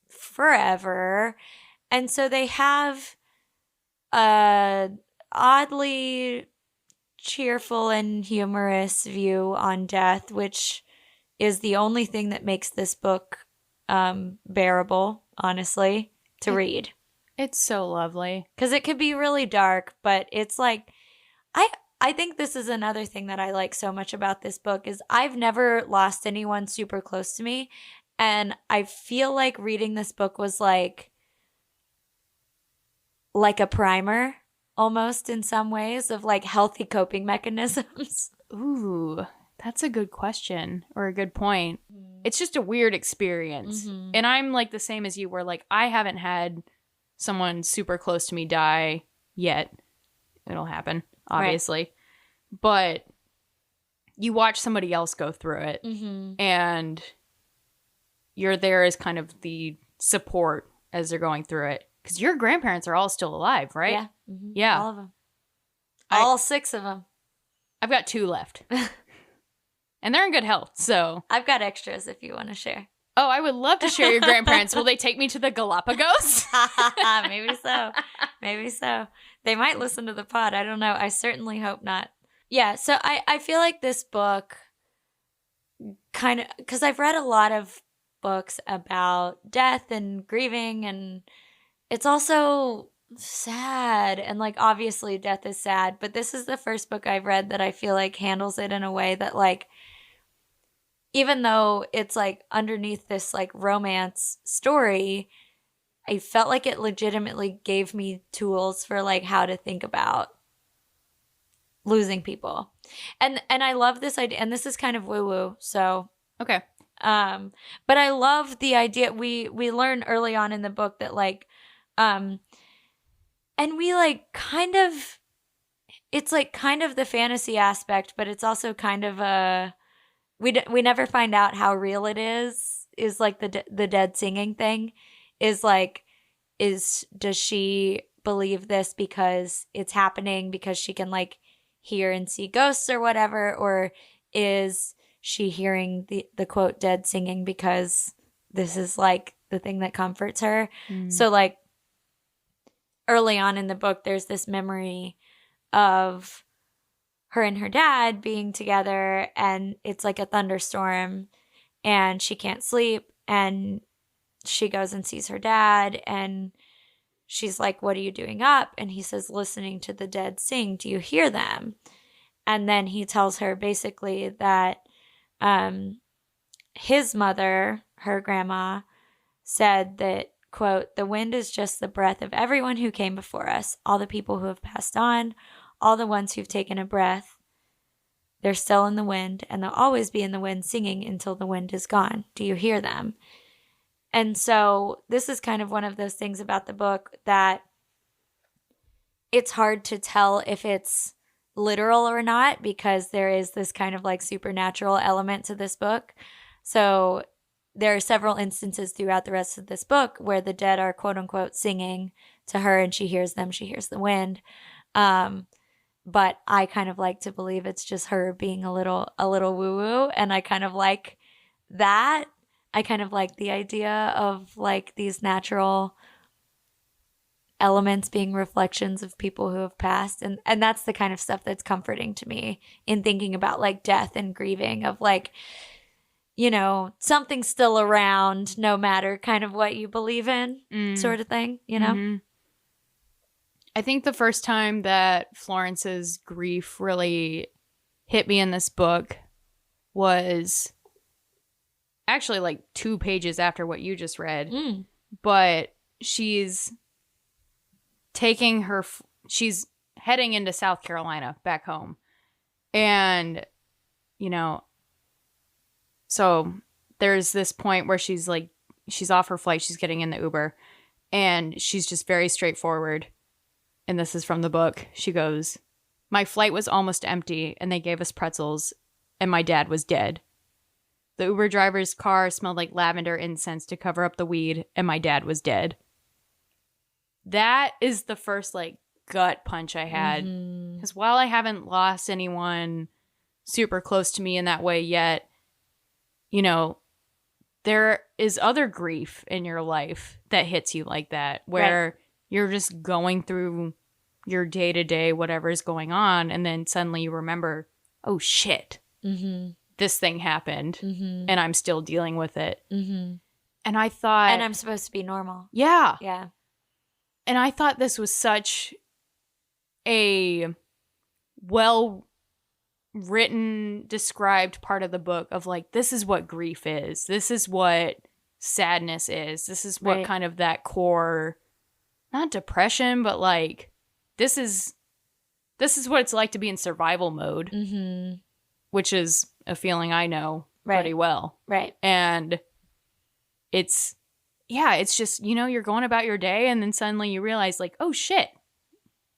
forever. And so they have a oddly cheerful and humorous view on death, which is the only thing that makes this book bearable, honestly, to read. It's so lovely. Because it could be really dark, but it's like, I think this is another thing that I like so much about this book is I've never lost anyone super close to me. And I feel like reading this book was like a primer almost in some ways of like healthy coping mechanisms. Ooh, that's a good question or a good point. It's just a weird experience. Mm-hmm. And I'm like the same as you where like I haven't had someone super close to me die yet. It'll happen, obviously. Right. But you watch somebody else go through it and you're there as kind of the support as they're going through it. Because your grandparents are all still alive, right? Yeah. Mm-hmm. Yeah. All of them. All 6 of them. I've got 2 left. And they're in good health, so. I've got extras if you want to share. Oh, I would love to share your grandparents. Will they take me to the Galapagos? Maybe so. Maybe so. They might listen to the pod. I don't know. I certainly hope not. Yeah, so I feel like this book kind of, because I've read a lot of books about death and grieving, and it's also sad. And like, obviously, death is sad, but this is the first book I've read that I feel like handles it in a way that, like, even though it's like underneath this like romance story, I felt like it legitimately gave me tools for like how to think about losing people. And I love this idea, and this is kind of woo woo, so Okay. but I love the idea we learn early on in the book that like and we like kind of, it's like kind of the fantasy aspect, but it's also kind of a, we never find out how real it is like the dead singing thing is like, does she believe this because it's happening because she can like hear and see ghosts or whatever, or is she hearing the quote dead singing because this is like the thing that comforts her? So like early on in the book there's this memory of her and her dad being together, and it's like a thunderstorm and she can't sleep, and she goes and sees her dad, and she's like, "What are you doing up?" And he says, "Listening to the dead sing. Do you hear them?" And then he tells her basically that his mother, her grandma, said that, quote, "The wind is just the breath of everyone who came before us, all the people who have passed on, all the ones who've taken a breath. They're still in the wind, and they'll always be in the wind singing until the wind is gone. Do you hear them?" And so this is kind of one of those things about the book that it's hard to tell if it's literal or not, because there is this kind of like supernatural element to this book. So there are several instances throughout the rest of this book where the dead are quote unquote singing to her, and she hears them, she hears the wind. But I kind of like to believe it's just her being a little woo woo, and I kind of like that. I kind of like the idea of like these natural elements being reflections of people who have passed, and that's the kind of stuff that's comforting to me in thinking about like death and grieving, of like, you know, something's still around no matter kind of what you believe in, sort of thing, you know? Mm-hmm. I think the first time that Florence's grief really hit me in this book was actually like 2 pages after what you just read. But she's she's heading into South Carolina back home. And, you know, so there's this point where she's like, she's off her flight, she's getting in the Uber, and she's just very straightforward. And this is from the book. She goes, "My flight was almost empty, and they gave us pretzels, and my dad was dead. The Uber driver's car smelled like lavender incense to cover up the weed, and my dad was dead." That is the first, like, gut punch I had. Because while I haven't lost anyone super close to me in that way yet, you know, there is other grief in your life that hits you like that, where you're just going through your day-to-day, whatever's going on, and then suddenly you remember, oh, shit. This thing happened, and I'm still dealing with it. And I thought... And I'm supposed to be normal. Yeah. Yeah. And I thought this was such a well-written, described part of the book of, like, this is what grief is. This is what sadness is. This is what kind of that core... Not depression, but, like, this is what it's like to be in survival mode. Which is a feeling I know pretty well. And it's just, you know, you're going about your day, and then suddenly you realize, like, oh shit,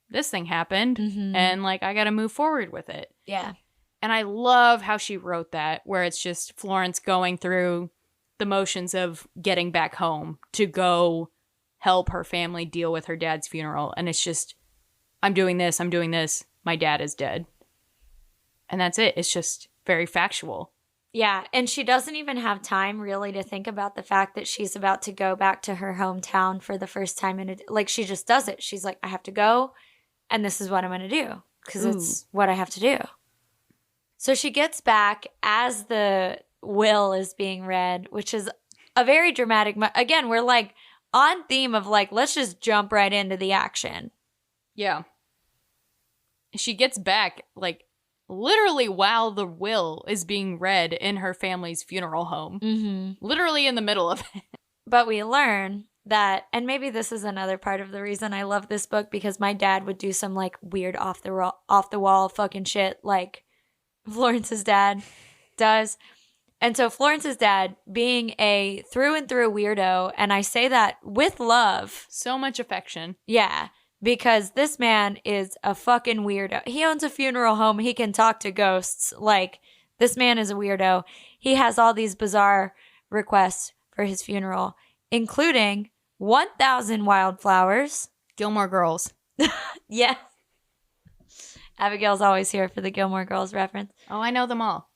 this thing happened, and like, I gotta move forward with it. Yeah. And I love how she wrote that, where it's just Florence going through the motions of getting back home to go help her family deal with her dad's funeral. And it's just, I'm doing this, my dad is dead. And that's it. It's just very factual. Yeah, and she doesn't even have time really to think about the fact that she's about to go back to her hometown for the first time like, she just does it. She's like, I have to go, and this is what I'm going to do, because it's what I have to do. So she gets back as the will is being read, which is a very dramatic. Again, we're like on theme of like, let's just jump right into the action. Yeah. She gets back like literally while the will is being read in her family's funeral home. Mm-hmm. Literally in the middle of it. But we learn that, and maybe this is another part of the reason I love this book, because my dad would do some like weird off the wall fucking shit like Florence's dad does. And so Florence's dad, being a through and through weirdo, and I say that with love. So much affection. Yeah, because this man is a fucking weirdo. He owns a funeral home. He can talk to ghosts. Like, this man is a weirdo. He has all these bizarre requests for his funeral, including 1,000 wildflowers. Gilmore Girls. Yeah. Abigail's always here for the Gilmore Girls reference. Oh, I know them all.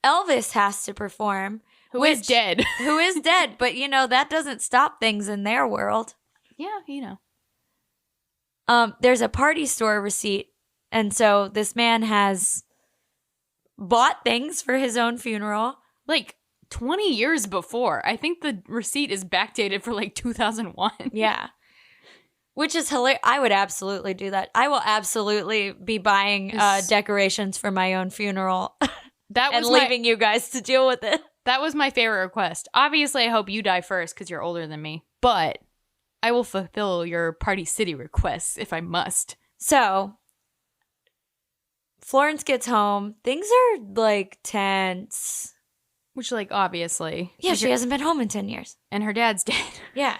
Elvis has to perform. Who is dead. Who is dead. But, you know, that doesn't stop things in their world. Yeah, you know. There's a party store receipt. And so this man has bought things for his own funeral. Like 20 years before. I think the receipt is backdated for like 2001. Yeah. Which is hilarious. I would absolutely do that. I will absolutely be buying decorations for my own funeral That was and leaving you guys to deal with it. That was my favorite request. Obviously, I hope you die first because you're older than me. But I will fulfill your Party City requests if I must. So, Florence gets home. Things are, like, tense. Which, like, obviously. Yeah, she hasn't been home in 10 years. And her dad's dead. Yeah.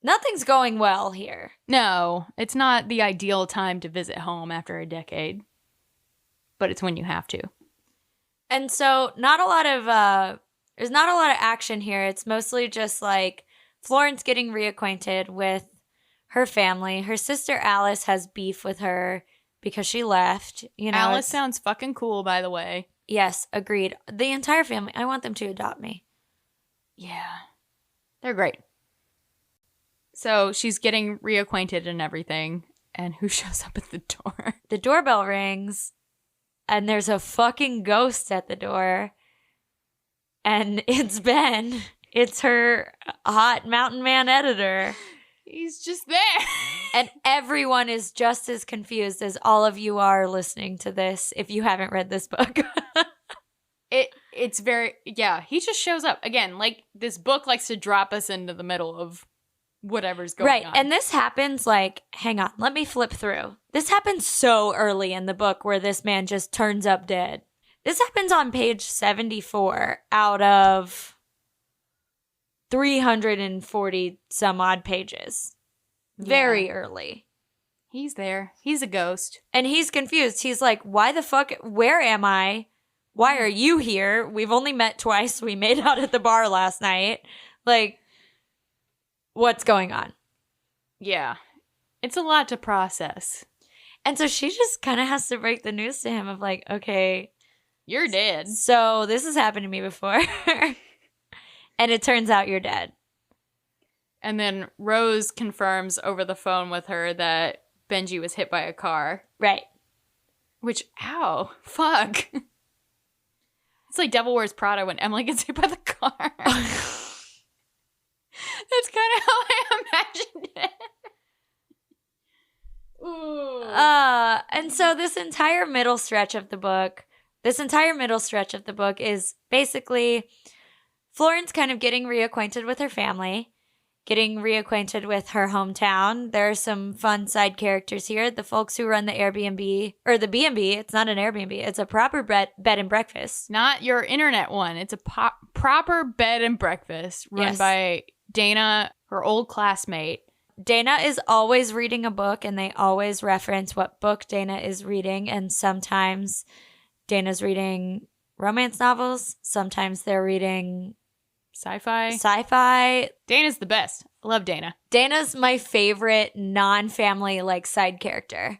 Nothing's going well here. No, it's not the ideal time to visit home after a decade. But it's when you have to. And so there's not a lot of action here. It's mostly just like Florence getting reacquainted with her family. Her sister Alice has beef with her because she left. You know, Alice sounds fucking cool, by the way. Yes, agreed. The entire family. I want them to adopt me. Yeah. They're great. So she's getting reacquainted and everything. And who shows up at the door? The doorbell rings. And there's a fucking ghost at the door. And it's Ben. It's her hot mountain man editor. He's just there. And everyone is just as confused as all of you are listening to this if you haven't read this book. It's very, yeah, he just shows up. Again, like, this book likes to drop us into the middle of whatever's going on. Right, and this happens like, hang on, let me flip through. This happens so early in the book where this man just turns up dead. This happens on page 74 out of 340 some odd pages. Very early. He's there. He's a ghost. And he's confused. He's like, why the fuck? Where am I? Why are you here? We've only met twice. We made out at the bar last night. Like, what's going on? Yeah. It's a lot to process. And so she just kind of has to break the news to him of like, okay, you're dead. So this has happened to me before. And it turns out you're dead. And then Rose confirms over the phone with her that Benji was hit by a car. Right. Which, ow, fuck. It's like Devil Wears Prada when Emily gets hit by the car. That's kind of how I imagined it. Ooh. And so this entire middle stretch of the book is basically Florence kind of getting reacquainted with her family, getting reacquainted with her hometown. There are some fun side characters here. The folks who run the Airbnb, or the B&B, it's not an Airbnb, it's a proper bed and breakfast. Not your internet one. It's a proper bed and breakfast run by Dana, her old classmate. Dana is always reading a book, and they always reference what book Dana is reading, and sometimes Dana's reading romance novels. Sometimes they're reading Sci-fi. Dana's the best. I love Dana. Dana's my favorite non-family like side character.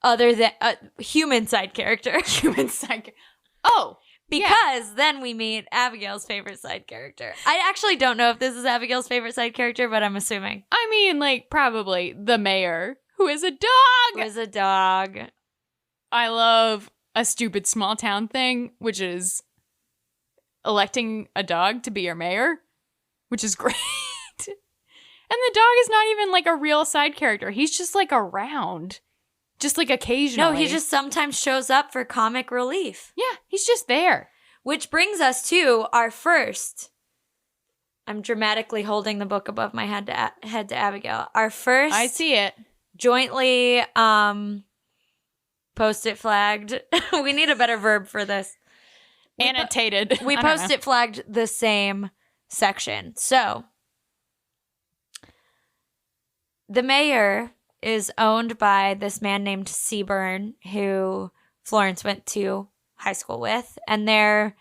Other than human side character. Human side character. Oh! Because then we meet Abigail's favorite side character. I actually don't know if this is Abigail's favorite side character, but I'm assuming. I mean, like, probably the mayor, who is a dog! Who is a dog. I love a stupid small town thing, which is electing a dog to be your mayor, which is great. And the dog is not even like a real side character. He's just like around. Just like occasionally. No, he just sometimes shows up for comic relief. Yeah, he's just there. Which brings us to our first. I'm dramatically holding the book above my head to Abigail. Our first. I see it. Jointly post-it flagged. We need a better verb for this. Annotated. We post-it flagged the same section. So, the mayor is owned by this man named Seaburn, who Florence went to high school with, and they're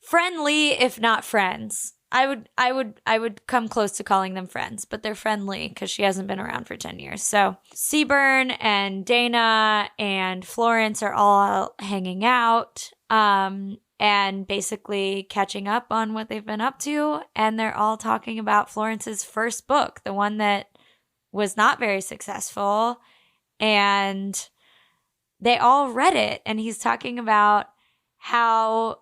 friendly, if not friends. I would come close to calling them friends, but they're friendly because she hasn't been around for 10 years. So Seaburn and Dana and Florence are all hanging out, and basically catching up on what they've been up to, and they're all talking about Florence's first book, the one that was not very successful, and they all read it, and he's talking about how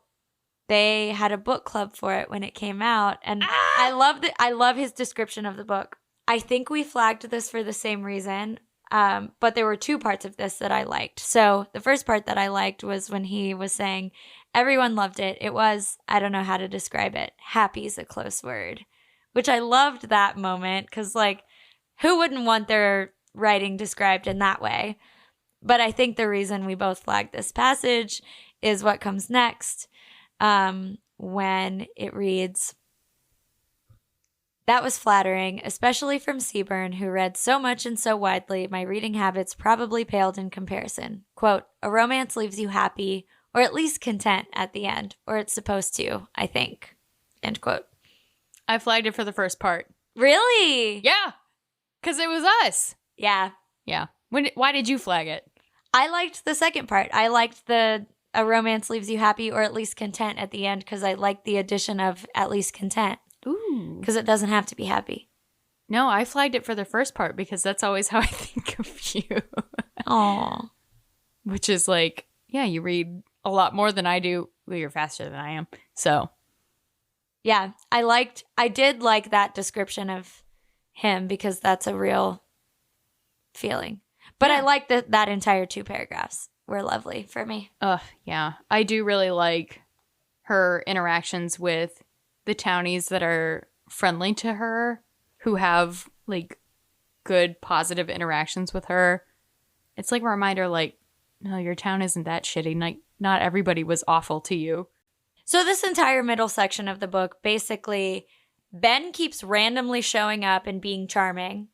they had a book club for it when it came out, and I love his description of the book. I think we flagged this for the same reason, but there were two parts of this that I liked. So the first part that I liked was when he was saying everyone loved it. It was, I don't know how to describe it, happy is a close word, which I loved that moment because, like, who wouldn't want their writing described in that way? But I think the reason we both flagged this passage is what comes next, when it reads, "That was flattering, especially from Seaburn, who read so much and so widely, my reading habits probably paled in comparison. Quote, a romance leaves you happy, or at least content at the end, or it's supposed to, I think." End quote. I flagged it for the first part. Really? Yeah, because it was us. Yeah. Yeah. Why did you flag it? I liked the second part. I liked a romance leaves you happy, or at least content at the end, because I liked the addition of at least content. Ooh. Because it doesn't have to be happy. No, I flagged it for the first part because that's always how I think of you. Aww. Which is like, yeah, you read a lot more than I do. Well, you're faster than I am. So. Yeah, I did like that description of him because that's a real feeling. But yeah. I like that entire 2 paragraphs were lovely for me. Yeah. I do really like her interactions with the townies that are friendly to her, who have like good positive interactions with her. It's like a reminder, like, no, your town isn't that shitty. Like, not everybody was awful to you. So this entire middle section of the book, basically, Ben keeps randomly showing up and being charming.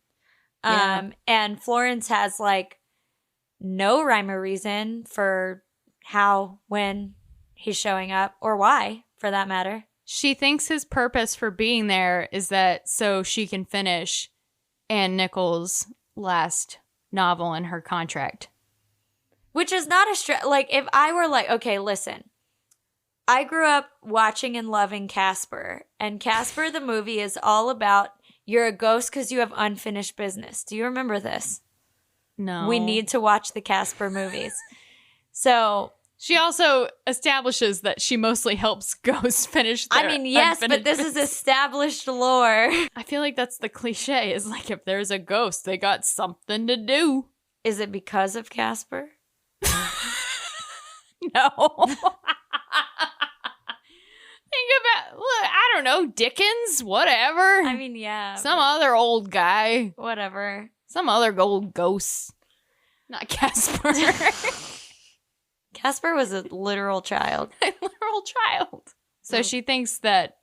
Yeah. And Florence has like no rhyme or reason for how, when he's showing up, or why, for that matter. She thinks his purpose for being there is that so she can finish Ann Nichols' last novel in her contract. Which is not like, if I were like, okay, listen, I grew up watching and loving Casper, and Casper the movie is all about you're a ghost because you have unfinished business. Do you remember this? No. We need to watch the Casper movies. So she also establishes that she mostly helps ghosts finish their yes, but this is established lore. I feel like that's the cliche, is like, if there's a ghost, they got something to do. Is it because of Casper? No. Think about, I don't know, Dickens, whatever. I mean, yeah. Some other old guy. Whatever. Some other old ghost. Not Casper. Casper was a literal child. A literal child. So she thinks that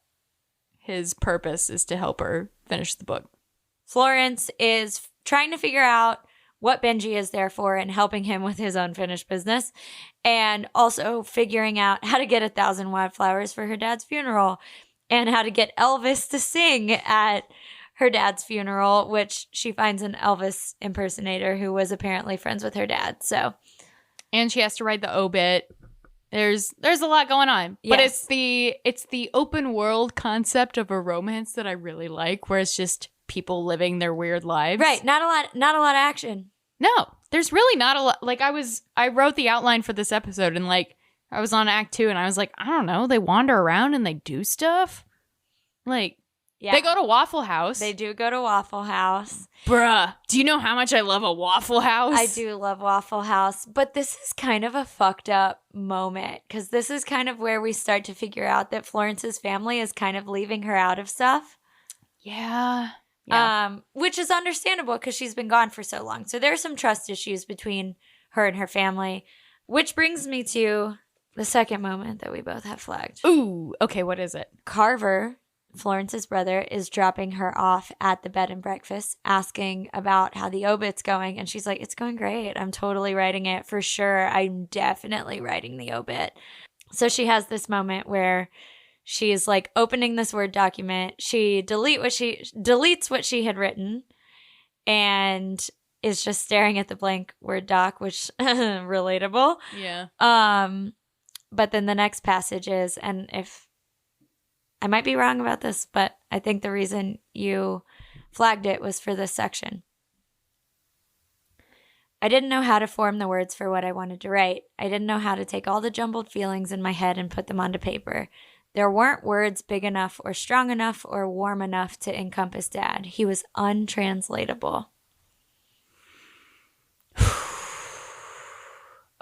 his purpose is to help her finish the book. Florence is trying to figure out what Benji is there for and helping him with his unfinished business, and also figuring out how to get 1,000 wildflowers for her dad's funeral and how to get Elvis to sing at her dad's funeral, which she finds an Elvis impersonator who was apparently friends with her dad. So, and she has to write the obit. There's a lot going on, yes. But it's the open world concept of a romance that I really like, where it's just people living their weird lives. Right. Not a lot of action. No, there's really not a lot. Like, I wrote the outline for this episode, and like, I was on Act 2, and I was like, I don't know, they wander around and they do stuff. Like, Yeah. they go to Waffle House. They do go to Waffle House. Bruh, do you know how much I love a Waffle House? I do love Waffle House, but this is kind of a fucked up moment because this is kind of where we start to figure out that Florence's family is kind of leaving her out of stuff. Yeah. Which is understandable because she's been gone for so long. So there's some trust issues between her and her family, which brings me to the second moment that we both have flagged. Ooh, okay, what is it? Carver, Florence's brother, is dropping her off at the bed and breakfast, asking about how the obit's going. And she's like, it's going great. I'm totally writing it for sure. I'm definitely writing the obit. So she has this moment where she's like opening this Word document. She deletes what she had written and is just staring at the blank Word doc, which relatable. Yeah. But then the next passage is, and if I might be wrong about this, but I think the reason you flagged it was for this section. I didn't know how to form the words for what I wanted to write. I didn't know how to take all the jumbled feelings in my head and put them onto paper. There weren't words big enough or strong enough or warm enough to encompass Dad. He was untranslatable.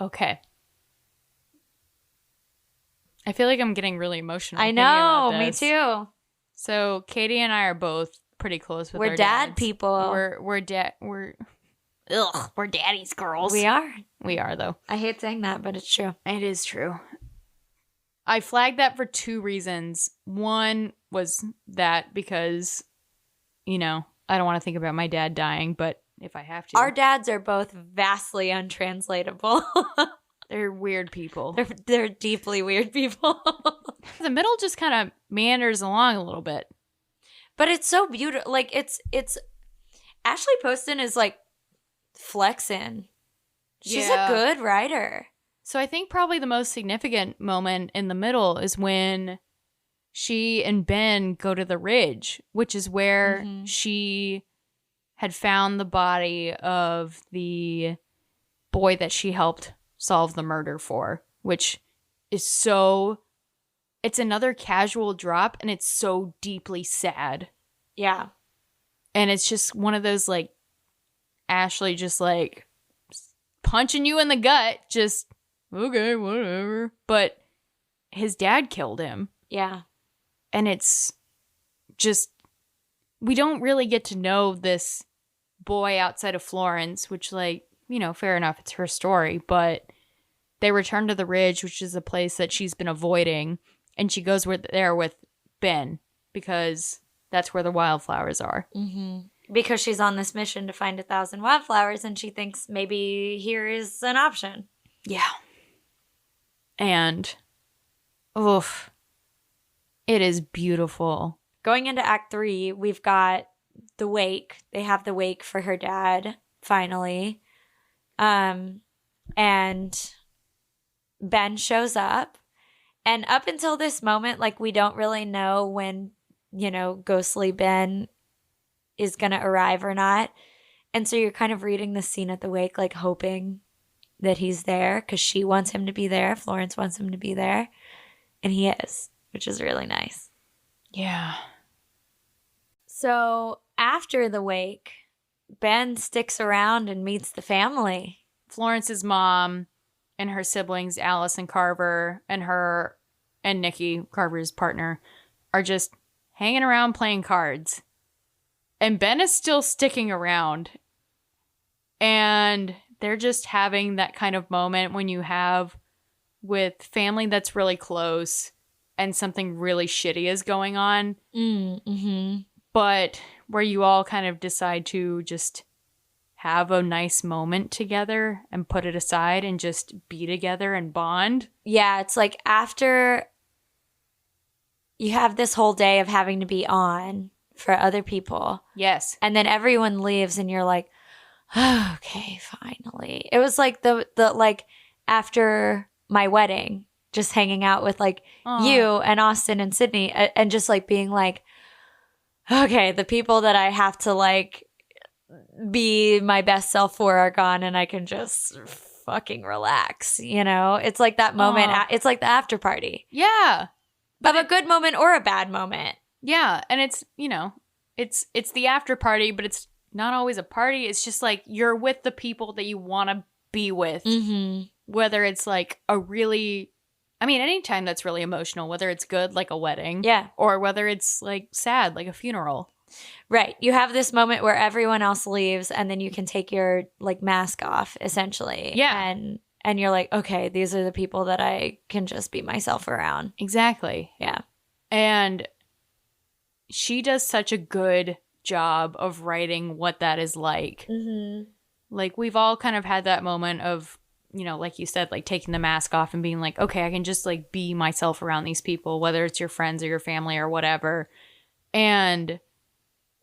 Okay. I feel like I'm getting really emotional. I thinking about know, me this. too. So Katey and I are both pretty close with We're our dad dads. people. We're daddy's girls. We are. We are, though. I hate saying that, but it's true. It is true. I flagged that for two reasons. One was that because, you know, I don't want to think about my dad dying, but if I have to. Our dads are both vastly untranslatable. They're weird people. They're deeply weird people. The middle just kind of meanders along a little bit. But it's so beautiful. Like, it's Ashley Poston is like flexing. She's a good writer. So I think probably the most significant moment in the middle is when she and Ben go to the Ridge, which is where she had found the body of the boy that she helped solve the murder for, which is so, it's another casual drop and it's so deeply sad. Yeah. And it's just one of those, like, Ashley just like punching you in the gut, just, okay, whatever. But his dad killed him. Yeah. And it's just, we don't really get to know this boy outside of Florence, which, like, you know, fair enough, it's her story, but they return to the Ridge, which is a place that she's been avoiding, and she goes there with Ben because that's where the wildflowers are. Because she's on this mission to find 1,000 wildflowers, and she thinks maybe here is an option. Yeah. And, oof, it is beautiful. Going into Act 3, we've got the wake. They have the wake for her dad, finally. And Ben shows up. And up until this moment, like, we don't really know when, you know, ghostly Ben is going to arrive or not. And so you're kind of reading the scene at the wake, like, hoping that he's there because she wants him to be there. Florence wants him to be there. And he is, which is really nice. Yeah. So after the wake, Ben sticks around and meets the family. Florence's mom and her siblings, Alice and Carver, and Nikki, Carver's partner, are just hanging around playing cards. And Ben is still sticking around. And they're just having that kind of moment when you have with family that's really close and something really shitty is going on. But where you all kind of decide to just have a nice moment together and put it aside and just be together and bond. Yeah, it's like after you have this whole day of having to be on for other people. Yes. And then everyone leaves and you're like, oh, okay, finally. It was like the like after my wedding, just hanging out with like you and Austin and Sydney and just like being like, okay, the people that I have to like be my best self before are gone and I can just fucking relax, you know? It's like that moment. It's like the after party. Yeah. Of a good moment or a bad moment. Yeah. And it's, you know, it's the after party, but it's not always a party. It's just like you're with the people that you want to be with. Mm-hmm. Whether it's like a really, I mean, anytime that's really emotional, whether it's good, like a wedding. Yeah. Or whether it's like sad, like a funeral. Right. You have this moment where everyone else leaves and then you can take your like mask off essentially. Yeah. And you're like, okay, these are the people that I can just be myself around. Exactly. Yeah. And she does such a good job of writing what that is like. Mm-hmm. Like we've all kind of had that moment of, you know, like you said, like taking the mask off and being like, okay, I can just like be myself around these people, whether it's your friends or your family or whatever. And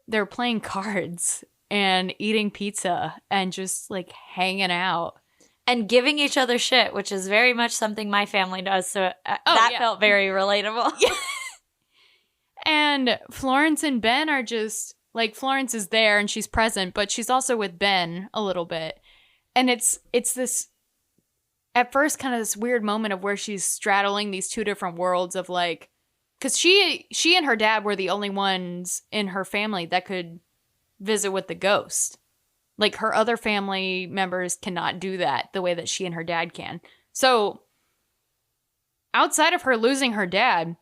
they're playing cards and eating pizza and just like hanging out. And giving each other shit, which is very much something my family does. So that felt very relatable. Yeah. And Florence and Ben are just like, Florence is there and she's present, but she's also with Ben a little bit. And it's this, at first, kind of this weird moment of where she's straddling these two different worlds of like, because she and her dad were the only ones in her family that could visit with the ghost. Like, her other family members cannot do that the way that she and her dad can. So, outside of her losing her dad,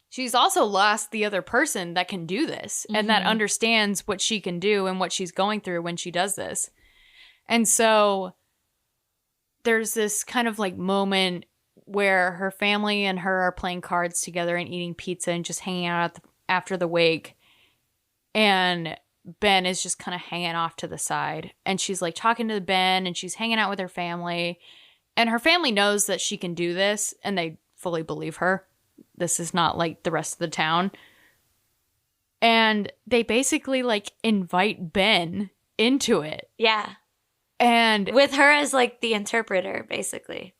she's also lost the other person that can do this and that understands what she can do and what she's going through when she does this. And so, there's this kind of like moment where her family and her are playing cards together and eating pizza and just hanging out after the wake. And Ben is just kind of hanging off to the side. And she's like talking to Ben and she's hanging out with her family. And her family knows that she can do this and they fully believe her. This is not like the rest of the town. And they basically like invite Ben into it. Yeah. And with her as like the interpreter, basically.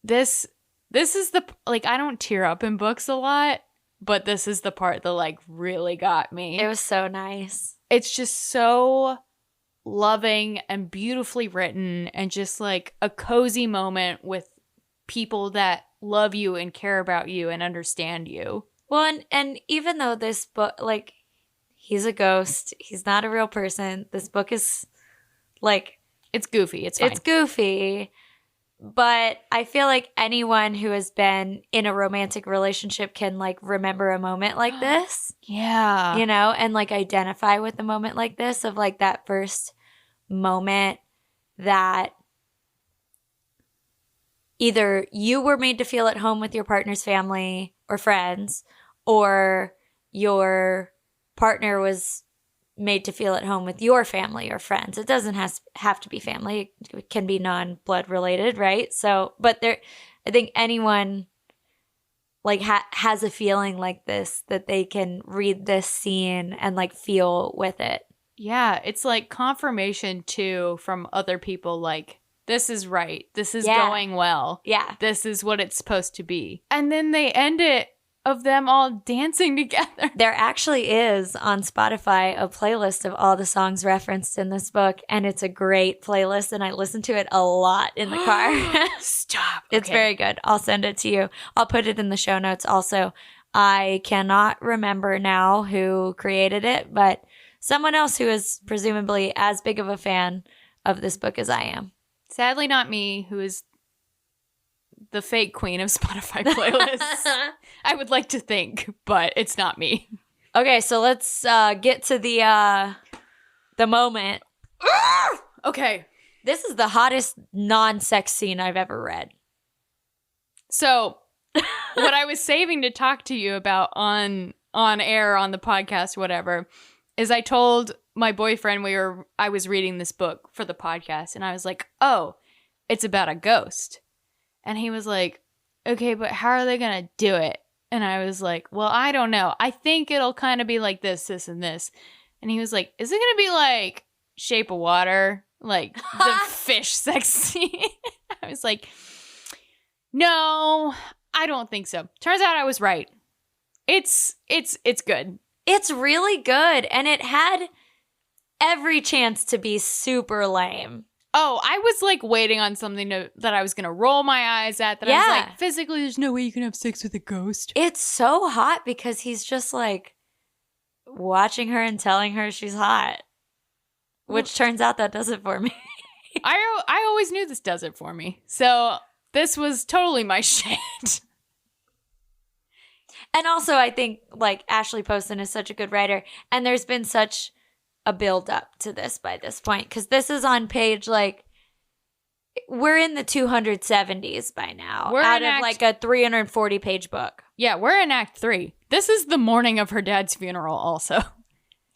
This is the, like, I don't tear up in books a lot, but this is the part that like really got me. It was so nice. It's just so loving and beautifully written and just like a cozy moment with people that love you and care about you and understand you. Well, and even though this book, like, he's a ghost, he's not a real person, this book is like, it's goofy. It's fine. It's goofy. But I feel like anyone who has been in a romantic relationship can, like, remember a moment like this. Yeah. You know, and, like, identify with a moment like this of, like, that first moment that either you were made to feel at home with your partner's family or friends, or your partner was made to feel at home with your family or friends. It doesn't have to be family. It can be non-blood related, right? So, but I think anyone like has a feeling like this, that they can read this scene and like feel with it. Yeah, it's like confirmation too from other people, like, this is right. This is going well. Yeah. This is what it's supposed to be. And then they end it of them all dancing together. There actually is on Spotify a playlist of all the songs referenced in this book, and it's a great playlist, and I listen to it a lot in the car. Stop. It's very good. I'll send it to you. I'll put it in the show notes also. I cannot remember now who created it, but someone else who is presumably as big of a fan of this book as I am. Sadly not me, who is the fake queen of Spotify playlists. I would like to think, but it's not me. Okay, so let's get to the moment. Okay. This is the hottest non-sex scene I've ever read. So, what I was saving to talk to you about on air, on the podcast, whatever, is I told my boyfriend I was reading this book for the podcast, and I was like, oh, it's about a ghost. And he was like, okay, but how are they going to do it? And I was like, well, I don't know. I think it'll kind of be like this, this, and this. And he was like, is it going to be like Shape of Water? Like the fish sex scene? I was like, no, I don't think so. Turns out I was right. It's good. It's really good. And every chance to be super lame. Oh, I was like waiting on something that I was going to roll my eyes at. That I was like, physically, there's no way you can have sex with a ghost. It's so hot because he's just like watching her and telling her she's hot. Which turns out that does it for me. I always knew this does it for me. So this was totally my shit. And also, I think, like, Ashley Poston is such a good writer. And there's been such a build-up to this by this point. Because this is on page, like, we're in the 270s by now. We're out of, like, a 340-page book. Yeah, we're in Act 3. This is the morning of her dad's funeral also.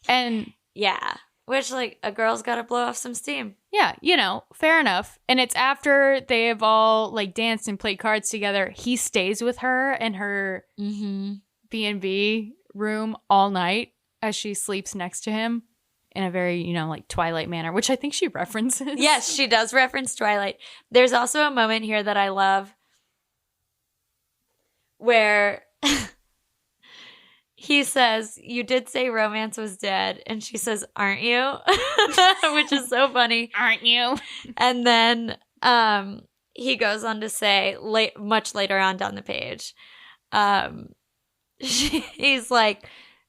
And yeah. Which, like, a girl's got to blow off some steam. Yeah, you know, fair enough. And it's after they have all, like, danced and played cards together. He stays with her in her B&B room all night as she sleeps next to him in a very, you know, like, Twilight manner, which I think she references. Yes, she does reference Twilight. There's also a moment here that I love where... he says, "You did say romance was dead." And she says, "Aren't you?" Which is so funny. Aren't you? And then he goes on to say, much later on down the page, he's like,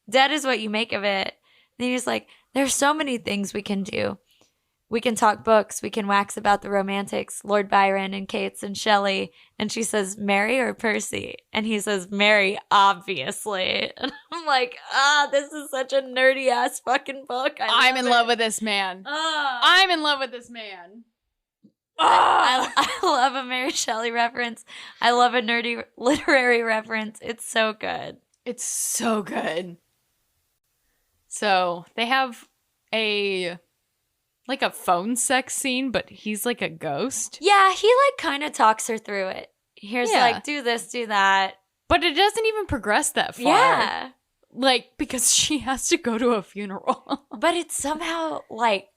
"Dead is what you make of it." And he's like, "There's so many things we can do. We can talk books. We can wax about the romantics, Lord Byron and Keats and Shelley." And she says, "Mary or Percy?" And he says, "Mary, obviously." And I'm like, this is such a nerdy ass fucking book. I'm in love with this man. I'm in love with this man. I love a Mary Shelley reference. I love a nerdy literary reference. It's so good. It's so good. So they have a phone sex scene, but he's like a ghost. Yeah, he like kind of talks her through it. Here's like, do this, do that. But it doesn't even progress that far. Yeah. Like, because she has to go to a funeral. But it's somehow like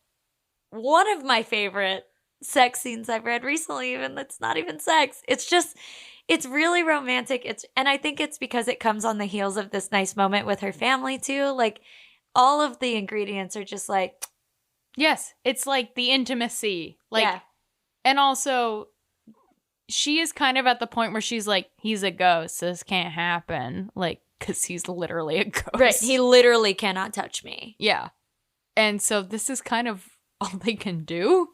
one of my favorite sex scenes I've read recently, even that's not even sex. It's just, it's really romantic. And I think it's because it comes on the heels of this nice moment with her family too. Like all of the ingredients are just like, yes, it's like the intimacy. Like, and also she is kind of at the point where she's like, he's a ghost. This can't happen. Like, because he's literally a ghost. Right. He literally cannot touch me. Yeah. And so this is kind of all they can do.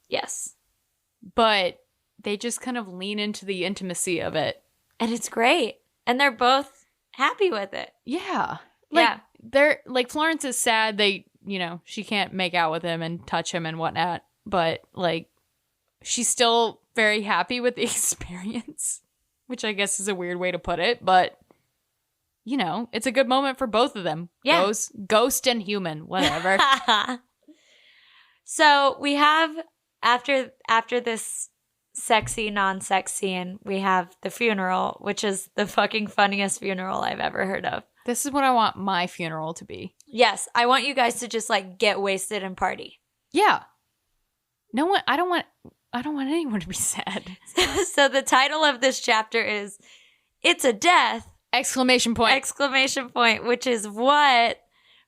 Yes. But they just kind of lean into the intimacy of it. And it's great. And they're both happy with it. Yeah. Like, they're like, Florence is sad you know, she can't make out with him and touch him and whatnot. But like, she's still very happy with the experience, which I guess is a weird way to put it. But, you know, it's a good moment for both of them. Yeah. Ghost and human, whatever. So we have, after this sexy, non-sex scene, we have the funeral, which is the fucking funniest funeral I've ever heard of. This is what I want my funeral to be. Yes, I want you guys to just like get wasted and party. Yeah. No one, I don't want anyone to be sad. So the title of this chapter is "It's a Death!" Exclamation point. Exclamation point, which is what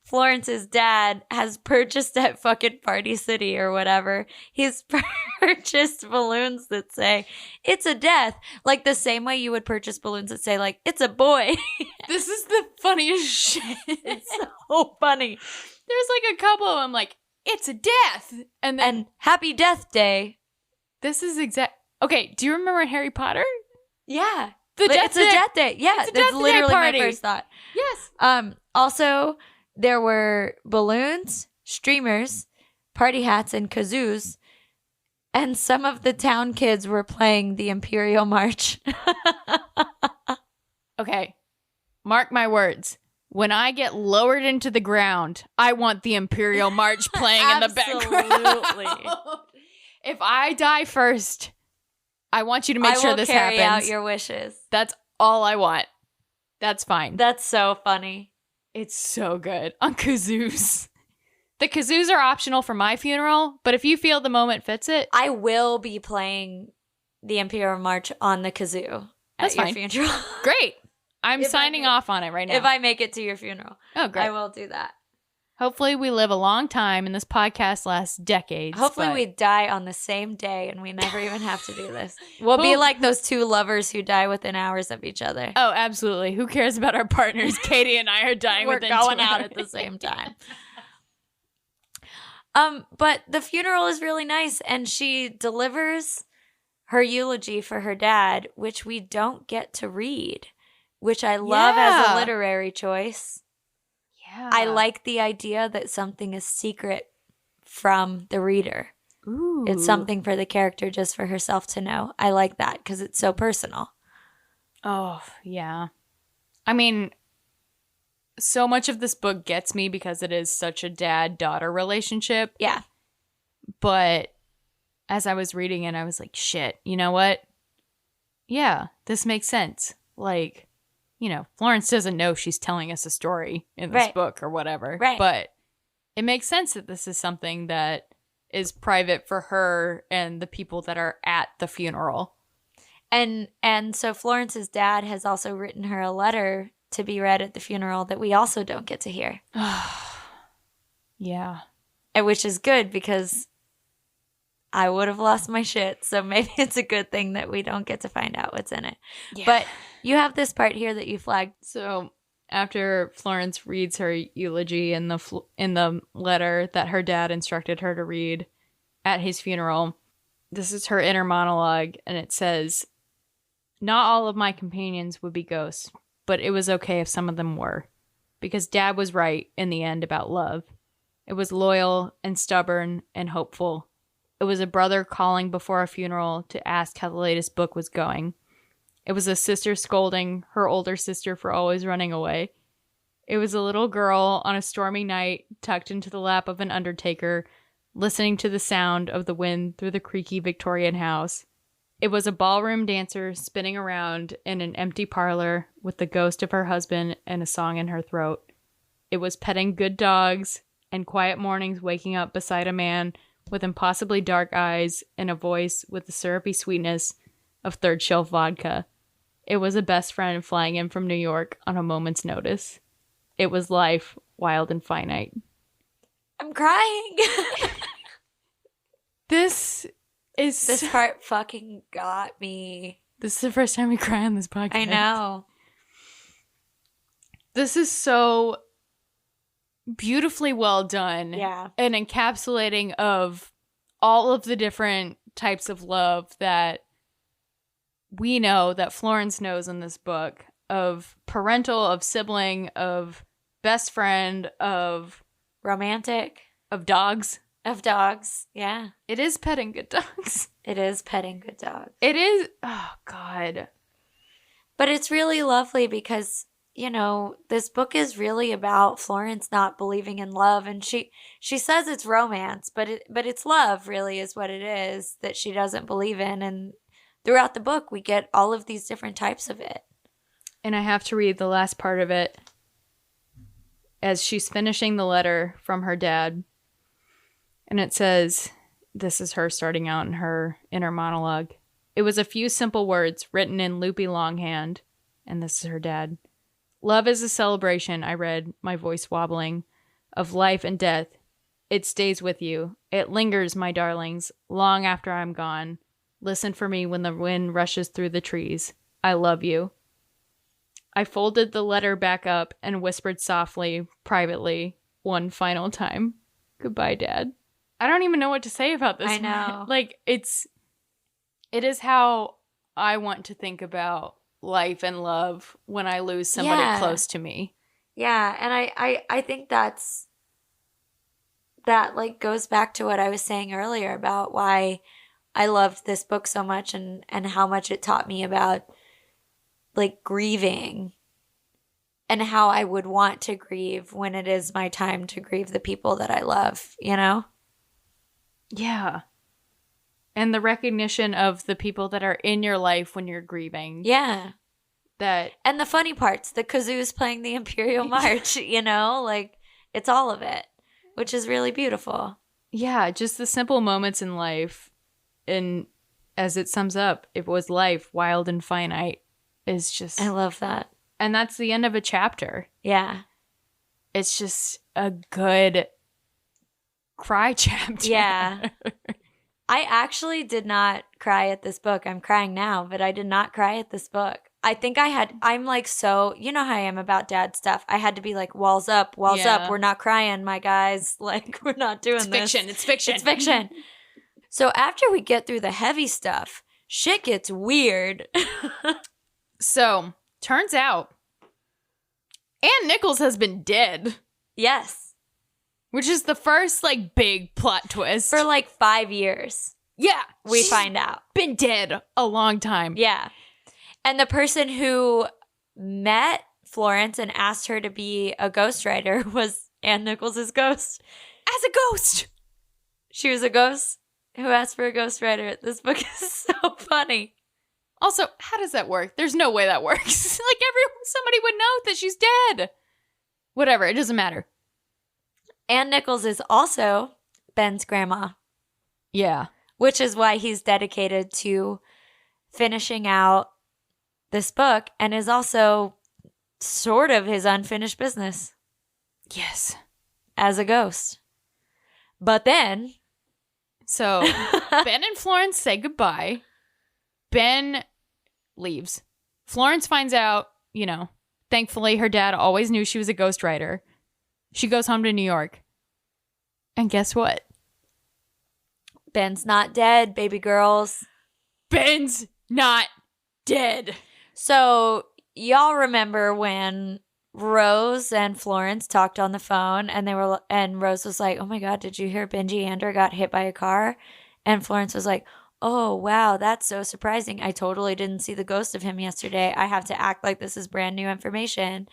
Florence's dad has purchased at fucking Party City or whatever. He's purchased balloons that say, "It's a death." Like the same way you would purchase balloons that say, like, "It's a boy." This is the funniest shit. It's so funny. There's like a couple of them like, "It's a death." And "Happy Death Day." This is Okay, do you remember Harry Potter? Yeah. It's a death day. Yeah, it's a that's death literally day my party. first thought. Yes. Also, there were balloons, streamers, party hats, and kazoos. And some of the town kids were playing the Imperial March. Okay. Mark my words. When I get lowered into the ground, I want the Imperial March playing in the background. Absolutely. If I die first, I want you to make sure this happens. I will carry out your wishes. That's all I want. That's fine. That's so funny. It's so good. On kazoos. The kazoos are optional for my funeral, but if you feel the moment fits it. I will be playing the Imperial March on the kazoo at your funeral. Great. I'm signing off on it right now. If I make it to your funeral. Oh, great. I will do that. Hopefully we live a long time and this podcast lasts decades. Hopefully but we die on the same day and we never even have to do this. We'll be like those two lovers who die within hours of each other. Oh, absolutely. Who cares about our partners? Katey and I are dying We're within going 2 out hours. at the same time. But the funeral is really nice, and she delivers her eulogy for her dad, which we don't get to read, which I love as a literary choice. Yeah. I like the idea that something is secret from the reader. Ooh. It's something for the character just for herself to know. I like that because it's so personal. Oh, yeah. I mean, so much of this book gets me because it is such a dad-daughter relationship. Yeah. But as I was reading it, I was like, shit, you know what? Yeah, this makes sense. Like, you know, Florence doesn't know she's telling us a story in this book or whatever. Right. But it makes sense that this is something that is private for her and the people that are at the funeral. And so Florence's dad has also written her a letter to be read at the funeral that we also don't get to hear. Yeah. Which is good because I would have lost my shit. So maybe it's a good thing that we don't get to find out what's in it. Yeah. But you have this part here that you flagged. So after Florence reads her eulogy in the letter that her dad instructed her to read at his funeral, this is her inner monologue, and it says, "Not all of my companions would be ghosts, but it was okay if some of them were, because Dad was right in the end about love. It was loyal and stubborn and hopeful. It was a brother calling before a funeral to ask how the latest book was going. It was a sister scolding her older sister for always running away. It was a little girl on a stormy night tucked into the lap of an undertaker, listening to the sound of the wind through the creaky Victorian house. It was a ballroom dancer spinning around in an empty parlor with the ghost of her husband and a song in her throat. It was petting good dogs and quiet mornings waking up beside a man with impossibly dark eyes and a voice with the syrupy sweetness of third shelf vodka. It was a best friend flying in from New York on a moment's notice. It was life, wild and finite." I'm crying. This part fucking got me. This is the first time we cry on this podcast. I know. This is so beautifully well done. Yeah. An encapsulating of all of the different types of love that we know, that Florence knows in this book, of parental, of sibling, of best friend, of romantic, of dogs. Of dogs, yeah. It is petting good dogs. It is petting good dogs. It is, oh God. But it's really lovely because, you know, this book is really about Florence not believing in love, and she says it's romance, but it's love really is what it is that she doesn't believe in, and throughout the book we get all of these different types of it. And I have to read the last part of it as she's finishing the letter from her dad. And it says, this is her starting out in her inner monologue. "It was a few simple words written in loopy longhand." And this is her dad. "Love is a celebration," I read, my voice wobbling, "of life and death. It stays with you. It lingers, my darlings, long after I'm gone. Listen for me when the wind rushes through the trees. I love you." I folded the letter back up and whispered softly, privately, one final time, "Goodbye, Dad." I don't even know what to say about this. I know. Like, it is how I want to think about life and love when I lose somebody close to me. Yeah, and I think that like goes back to what I was saying earlier about why I loved this book so much and how much it taught me about like grieving and how I would want to grieve when it is my time to grieve the people that I love, you know? Yeah. And the recognition of the people that are in your life when you're grieving. Yeah. And the funny parts, the kazoos playing the Imperial March, you know? Like, it's all of it, which is really beautiful. Yeah, just the simple moments in life. And as it sums up, it was life, wild and finite, is just... I love that. And that's the end of a chapter. Yeah. It's just... a good cry chapter. Yeah. I actually did not cry at this book. I'm crying now, but I did not cry at this book. I think I'm like, so, you know how I am about dad stuff. I had to be like, walls up. We're not crying, my guys. Like, we're not doing this. It's fiction. It's fiction. So after we get through the heavy stuff, shit gets weird. So, turns out, Ann Nichols has been dead. Yes. Which is the first, like, big plot twist. For like 5 years. Yeah. We find out. Been dead a long time. Yeah. And the person who met Florence and asked her to be a ghostwriter was Ann Nichols' ghost. As a ghost. She was a ghost who asked for a ghostwriter. This book is so funny. Also, how does that work? There's no way that works. Like, somebody would know that she's dead. Whatever, it doesn't matter. Ann Nichols is also Ben's grandma. Yeah. Which is why he's dedicated to finishing out this book and is also sort of his unfinished business. Yes. As a ghost. But then... So, Ben and Florence say goodbye. Ben leaves. Florence finds out, you know, thankfully her dad always knew she was a ghostwriter. She goes home to New York. And guess what? Ben's not dead, baby girls. Ben's not dead. So, y'all remember when Rose and Florence talked on the phone and Rose was like, "Oh my God, did you hear Benji Ander got hit by a car?" And Florence was like, "Oh, wow, that's so surprising. I totally didn't see the ghost of him yesterday. I have to act like this is brand new information."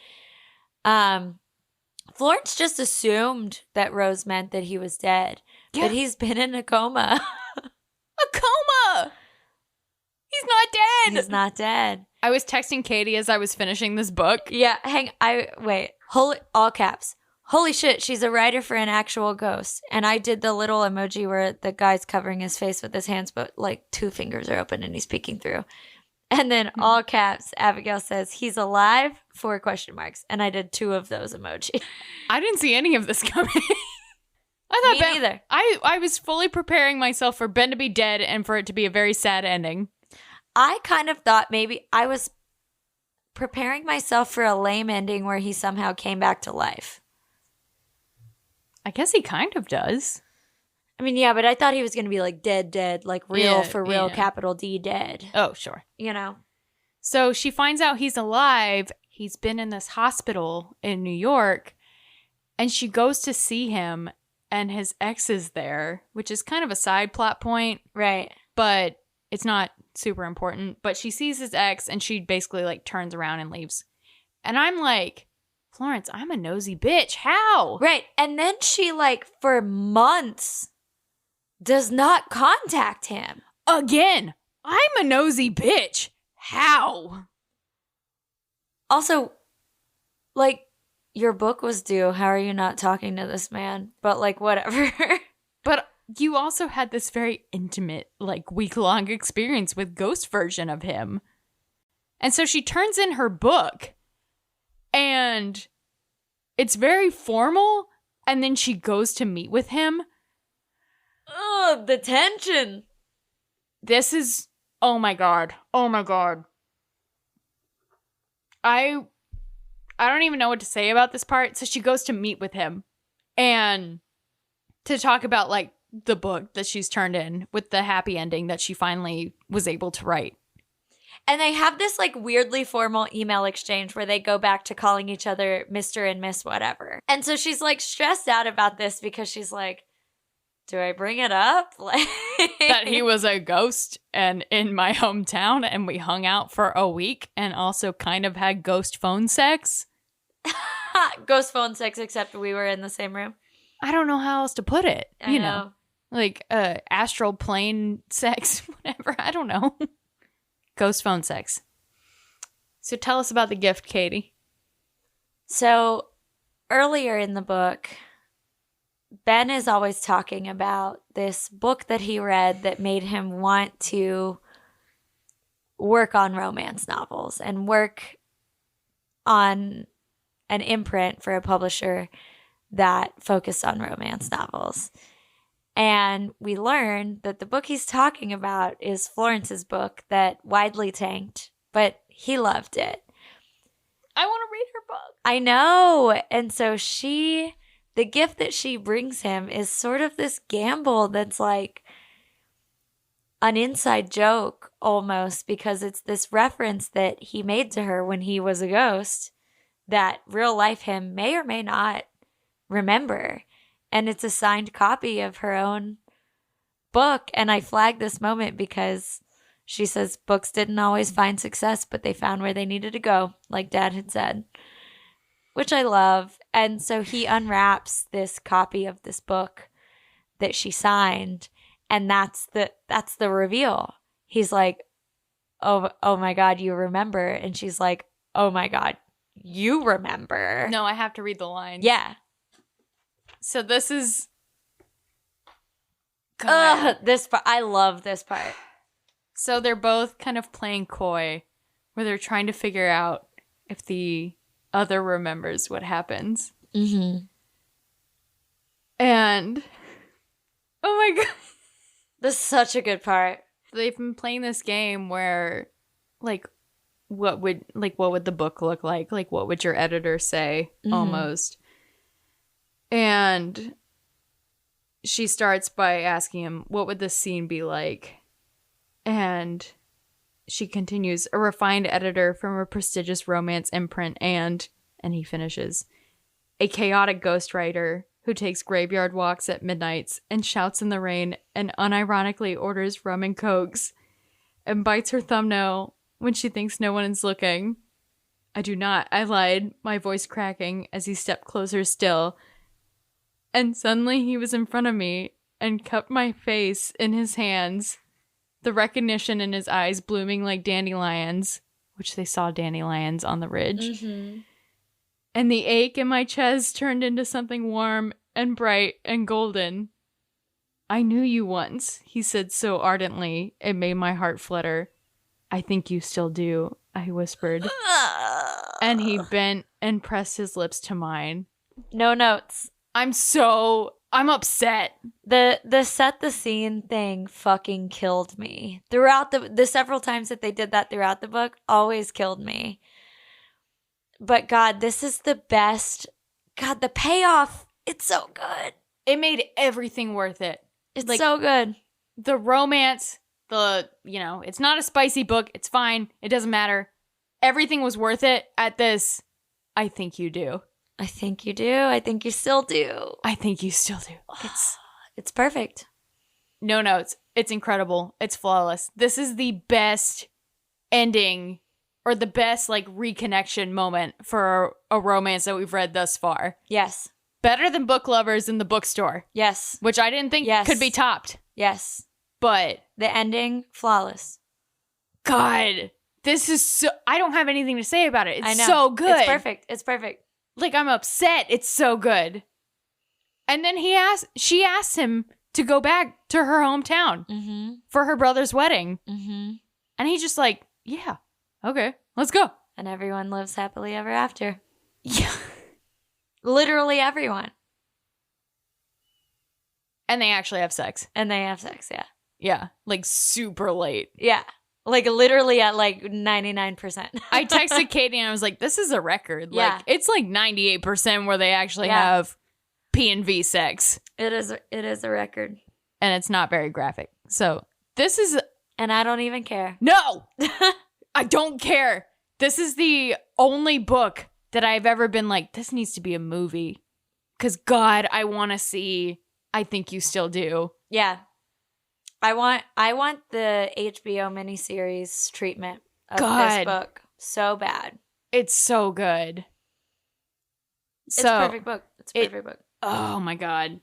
Florence just assumed that Rose meant that he was dead, but he's been in a coma. A coma! He's not dead! He's not dead. I was texting Katie as I was finishing this book. Yeah, wait. All caps. Holy shit, she's a writer for an actual ghost. And I did the little emoji where the guy's covering his face with his hands, but like 2 fingers are open and he's peeking through. And then all caps, Abigail says, "He's alive?" 4 question marks. And I did 2 of those emojis. I didn't see any of this coming. I thought Me neither. I was fully preparing myself for Ben to be dead and for it to be a very sad ending. I kind of thought maybe I was preparing myself for a lame ending where he somehow came back to life. I guess he kind of does. I mean, yeah, but I thought he was going to be like dead, like real for real, capital D dead. Oh, sure. You know? So she finds out he's alive. He's been in this hospital in New York. And she goes to see him and his ex is there, which is kind of a side plot point. Right. But it's not super important. But she sees his ex and she basically like turns around and leaves. And I'm like, Florence, I'm a nosy bitch. How? Right. And then she like for months does not contact him. Again, I'm a nosy bitch. How? Also, like, your book was due. How are you not talking to this man? But like, whatever. But you also had this very intimate, like, week-long experience with ghost version of him. And so she turns in her book, and it's very formal, and then she goes to meet with him. Oh, the tension. This is, oh my god. I don't even know what to say about this part. So she goes to meet with him and to talk about like the book that she's turned in with the happy ending that she finally was able to write. And they have this like weirdly formal email exchange where they go back to calling each other Mr. and Miss whatever. And so she's like stressed out about this because she's like, do I bring it up? Like that he was a ghost and in my hometown and we hung out for a week and also kind of had ghost phone sex. Ghost phone sex, except we were in the same room. I don't know how else to put it. I know. Like astral plane sex, whatever. I don't know. Ghost phone sex. So tell us about the gift, Katie. So earlier in the book, Ben is always talking about this book that he read that made him want to work on romance novels and work on an imprint for a publisher that focused on romance novels. And we learned that the book he's talking about is Florence's book that widely tanked, but he loved it. I want to read her book. I know. And so the gift that she brings him is sort of this gamble that's like an inside joke almost, because it's this reference that he made to her when he was a ghost that real life him may or may not remember. And it's a signed copy of her own book. And I flagged this moment because she says books didn't always find success, but they found where they needed to go, like Dad had said, which I love. And so he unwraps this copy of this book that she signed, and that's the reveal. He's like, oh my God, you remember? And she's like, oh my God, you remember? No, I have to read the lines. Yeah. So this is... God. This part, I love this part. So they're both kind of playing coy, where they're trying to figure out if the other remembers what happens. Mm-hmm. And... oh my God. This is such a good part. They've been playing this game where, like, what would the book look like? Like, what would your editor say? Mm-hmm. Almost. And she starts by asking him, what would this scene be like? And she continues, a refined editor from a prestigious romance imprint, and he finishes, a chaotic ghostwriter who takes graveyard walks at midnights and shouts in the rain and unironically orders rum and cokes and bites her thumbnail when she thinks no one is looking. I do not. I lied, my voice cracking as he stepped closer still. And suddenly he was in front of me and cupped my face in his hands, the recognition in his eyes blooming like dandelions, which they saw dandelions on the ridge. Mm-hmm. And the ache in my chest turned into something warm and bright and golden. I knew you once, he said so ardently, it made my heart flutter. I think you still do, I whispered. And he bent and pressed his lips to mine. No notes. I'm upset. The set the scene thing fucking killed me. Throughout the several times that they did that throughout the book, always killed me. But God, this is the best. God, the payoff, it's so good. It made everything worth it. It's like, so good. The romance, it's not a spicy book. It's fine. It doesn't matter. Everything was worth it at this. I think you do. I think you do. I think you still do. I think you still do. It's perfect. No notes. It's incredible. It's flawless. This is the best ending or the best reconnection moment for a romance that we've read thus far. Yes. Better than Book Lovers in the Bookstore. Yes. Which I didn't think could be topped. Yes. But the ending, flawless. God, this is so... I don't have anything to say about it. I know. It's so good. It's perfect. It's perfect. I'm upset. It's so good. And then she asked him to go back to her hometown for her brother's wedding. Mm-hmm. And he's just like, yeah, okay, let's go. And everyone lives happily ever after. Yeah. Literally everyone. And they actually have sex. Yeah. Yeah. Super late. Yeah. Literally at 99%. I texted Katie and I was like, this is a record. Yeah. It's 98% where they actually have P&V sex. It is a record. And it's not very graphic. So this is... And I don't even care. No! I don't care. This is the only book that I've ever been like, this needs to be a movie. Because God, I want to see I Think You Still Do. Yeah. I want the HBO miniseries treatment of this book so bad. It's so good. It's a perfect book. It's a perfect book. Oh my God.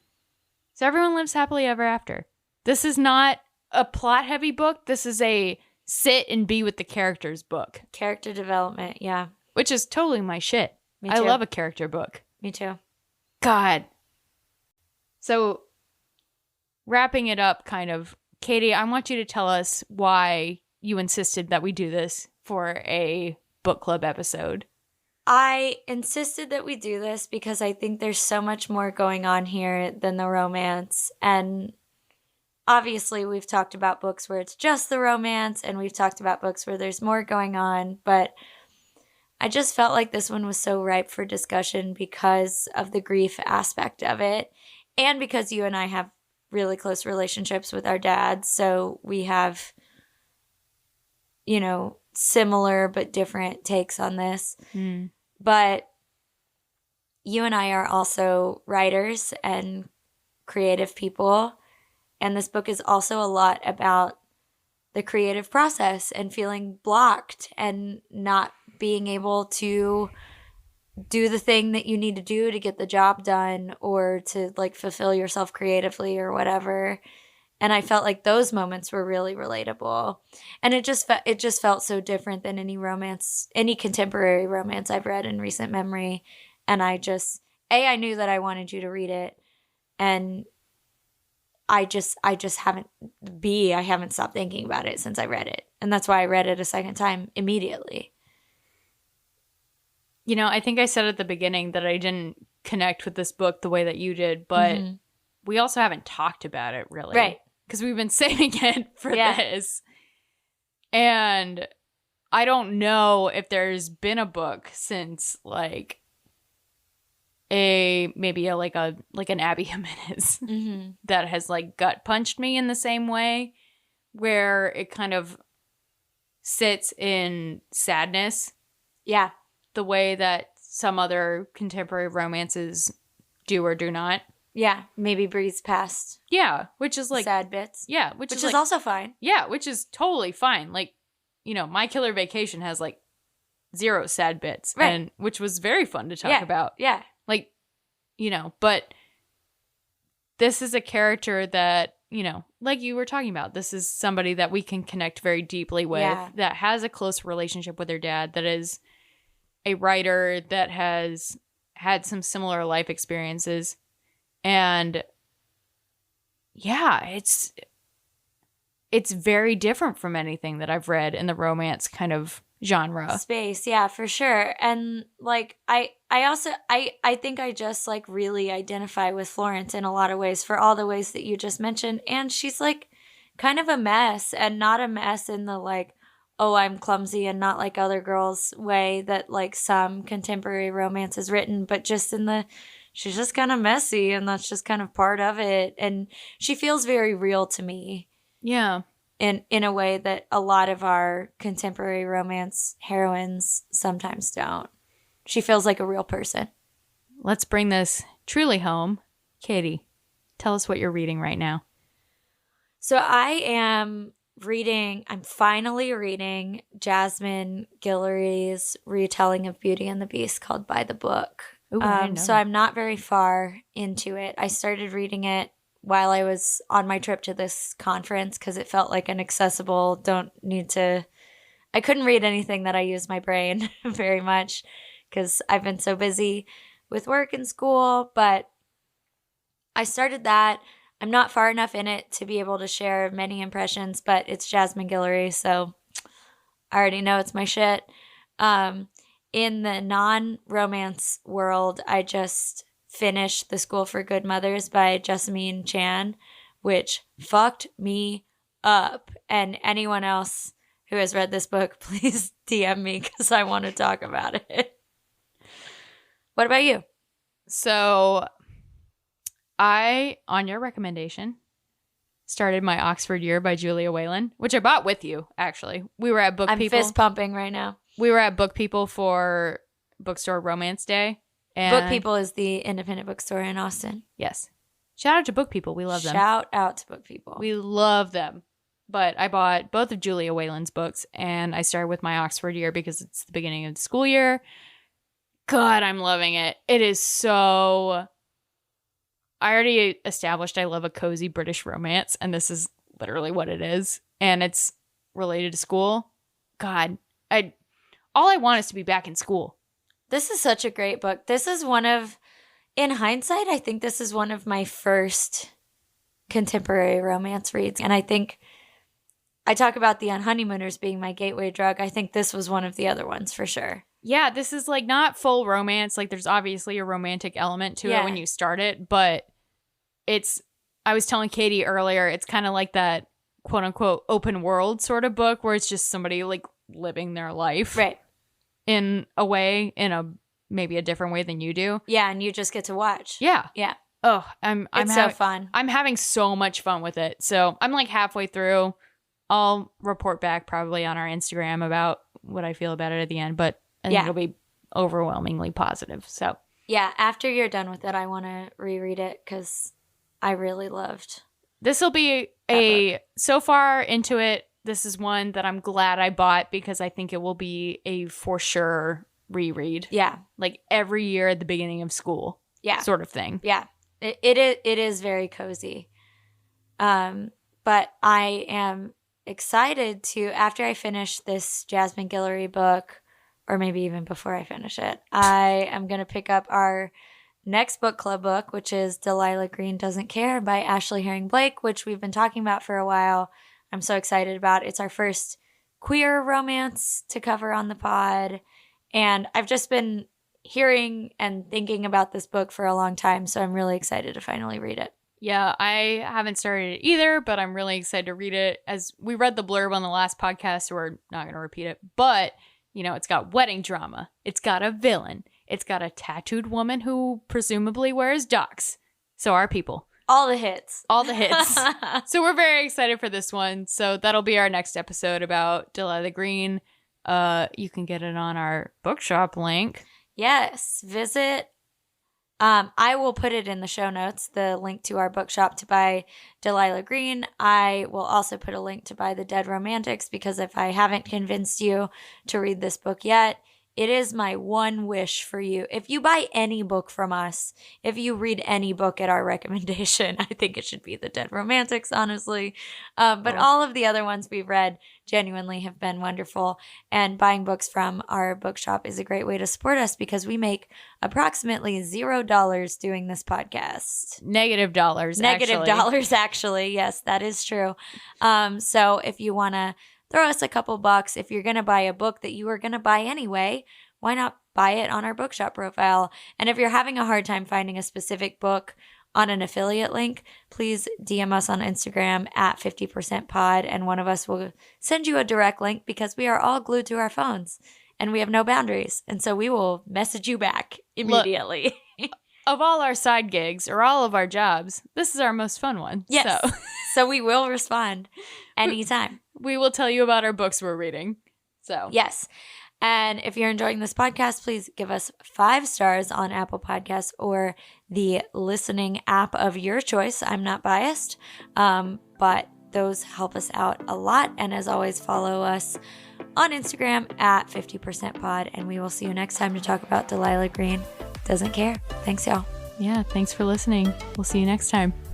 So everyone lives happily ever after. This is not a plot-heavy book. This is a sit and be with the characters book. Character development, yeah. Which is totally my shit. Me too. I love a character book. Me too. God. So, wrapping it up kind of, Katie, I want you to tell us why you insisted that we do this for a book club episode. I insisted that we do this because I think there's so much more going on here than the romance. And obviously, we've talked about books where it's just the romance, and we've talked about books where there's more going on. But I just felt like this one was so ripe for discussion because of the grief aspect of it, and because you and I have really close relationships with our dads. So we have, similar but different takes on this. But you and I are also writers and creative people. And this book is also a lot about the creative process and feeling blocked and not being able to do the thing that you need to do to get the job done or to fulfill yourself creatively or whatever. And I felt like those moments were really relatable. And it just felt so different than any contemporary romance I've read in recent memory. And I knew that I wanted you to read it. And I haven't stopped thinking about it since I read it. And that's why I read it a second time immediately. I think I said at the beginning that I didn't connect with this book the way that you did, but we also haven't talked about it really. Right. Because we've been saving it for this. And I don't know if there's been a book since an Abby Jimenez that has gut punched me in the same way, where it kind of sits in sadness. Yeah. The way that some other contemporary romances do or do not. Yeah, maybe breeze past. Yeah, which is sad bits. Yeah, which is also fine. Yeah, which is totally fine. My Killer Vacation has 0 sad bits, right? And which was very fun to talk about. Yeah, but this is a character that like you were talking about. This is somebody that we can connect very deeply with. That has a close relationship with her dad. That is a writer that has had some similar life experiences. And it's very different from anything that I've read in the romance kind of genre space. Yeah, for sure. And I think I just really identify with Florence in a lot of ways for all the ways that you just mentioned. And she's kind of a mess, and not a mess in the oh, I'm clumsy and not like other girls way that some contemporary romance is written, but just in the she's just kind of messy, and that's just kind of part of it. And she feels very real to me. Yeah. In a way that a lot of our contemporary romance heroines sometimes don't. She feels like a real person. Let's bring this truly home. Katey, tell us what you're reading right now. So I'm finally reading Jasmine Guillory's retelling of Beauty and the Beast called By the Book. Ooh, so I'm not very far into it. I started reading it while I was on my trip to this conference because it felt like an accessible, I couldn't read anything that I use my brain very much because I've been so busy with work and school, but I started that. I'm not far enough in it to be able to share many impressions, but it's Jasmine Guillory, so I already know it's my shit. In the non-romance world, I just finished The School for Good Mothers by Jessamine Chan, which fucked me up. And anyone else who has read this book, please DM me because I want to talk about it. What about you? So I, on your recommendation, started my Oxford Year by Julia Whelan, which I bought with you, actually. We were at Book People. I'm fist pumping right now. We were at Book People for Bookstore Romance Day. And Book People is the independent bookstore in Austin. Yes. Shout out to Book People. We love them. Shout out to Book People. We love them. But I bought both of Julia Whelan's books, and I started with my Oxford Year because it's the beginning of the school year. God, I'm loving it. It is so... I already established I love a cozy British romance, and this is literally what it is. And it's related to school. God, all I want is to be back in school. This is such a great book. This is in hindsight, I think this is one of my first contemporary romance reads. And I think I talk about The Honeymooners being my gateway drug. I think this was one of the other ones for sure. Yeah, this is like not full romance. Like there's obviously a romantic element to it when you start it, but I was telling Katie earlier, it's kind of like that quote unquote open world sort of book where it's just somebody like living their life. Right. In a way, maybe a different way than you do. Yeah, and you just get to watch. Yeah. Yeah. Oh, it's so fun. I'm having so much fun with it. So I'm like halfway through. I'll report back probably on our Instagram about what I feel about it at the end, but I think it'll be overwhelmingly positive. So yeah, after you're done with it, I want to reread it because I really loved. This will be so far into it. This is one that I'm glad I bought because I think it will be a for sure reread. Yeah, like every year at the beginning of school. Yeah, sort of thing. Yeah. It is very cozy. But I am excited to, after I finish this Jasmine Guillory book, or maybe even before I finish it, I am going to pick up our next book club book, which is Delilah Green Doesn't Care by Ashley Herring Blake, which we've been talking about for a while. I'm so excited about. It's our first queer romance to cover on the pod. And I've just been hearing and thinking about this book for a long time, so I'm really excited to finally read it. Yeah, I haven't started it either, but I'm really excited to read it. As we read the blurb on the last podcast, so we're not going to repeat it, but, it's got wedding drama. It's got a villain. It's got a tattooed woman who presumably wears ducks. So are people. All the hits. All the hits. So we're very excited for this one. So that'll be our next episode about Delilah Green. You can get it on our bookshop link. Yes, visit. I will put it in the show notes, the link to our bookshop to buy Delilah Green. I will also put a link to buy The Dead Romantics because if I haven't convinced you to read this book yet, it is my one wish for you. If you buy any book from us, if you read any book at our recommendation, I think it should be The Dead Romantics, honestly. But all of the other ones we've read genuinely have been wonderful. And buying books from our bookshop is a great way to support us because we make approximately $0 doing this podcast. Negative dollars, actually. Yes, that is true. So if you want to throw us a couple bucks. If you're going to buy a book that you were going to buy anyway, why not buy it on our bookshop profile? And if you're having a hard time finding a specific book on an affiliate link, please DM us on Instagram at 50%pod and one of us will send you a direct link because we are all glued to our phones and we have no boundaries. And so we will message you back immediately. Look, of all our side gigs or all of our jobs, this is our most fun one. Yes. So we will respond anytime. We will tell you about our books we're reading. So yes. And if you're enjoying this podcast, please give us 5 stars on Apple Podcasts or the listening app of your choice. I'm not biased, but those help us out a lot. And as always, follow us on Instagram at 50%pod. And we will see you next time to talk about Delilah Green Doesn't Care. Thanks, y'all. Yeah, thanks for listening. We'll see you next time.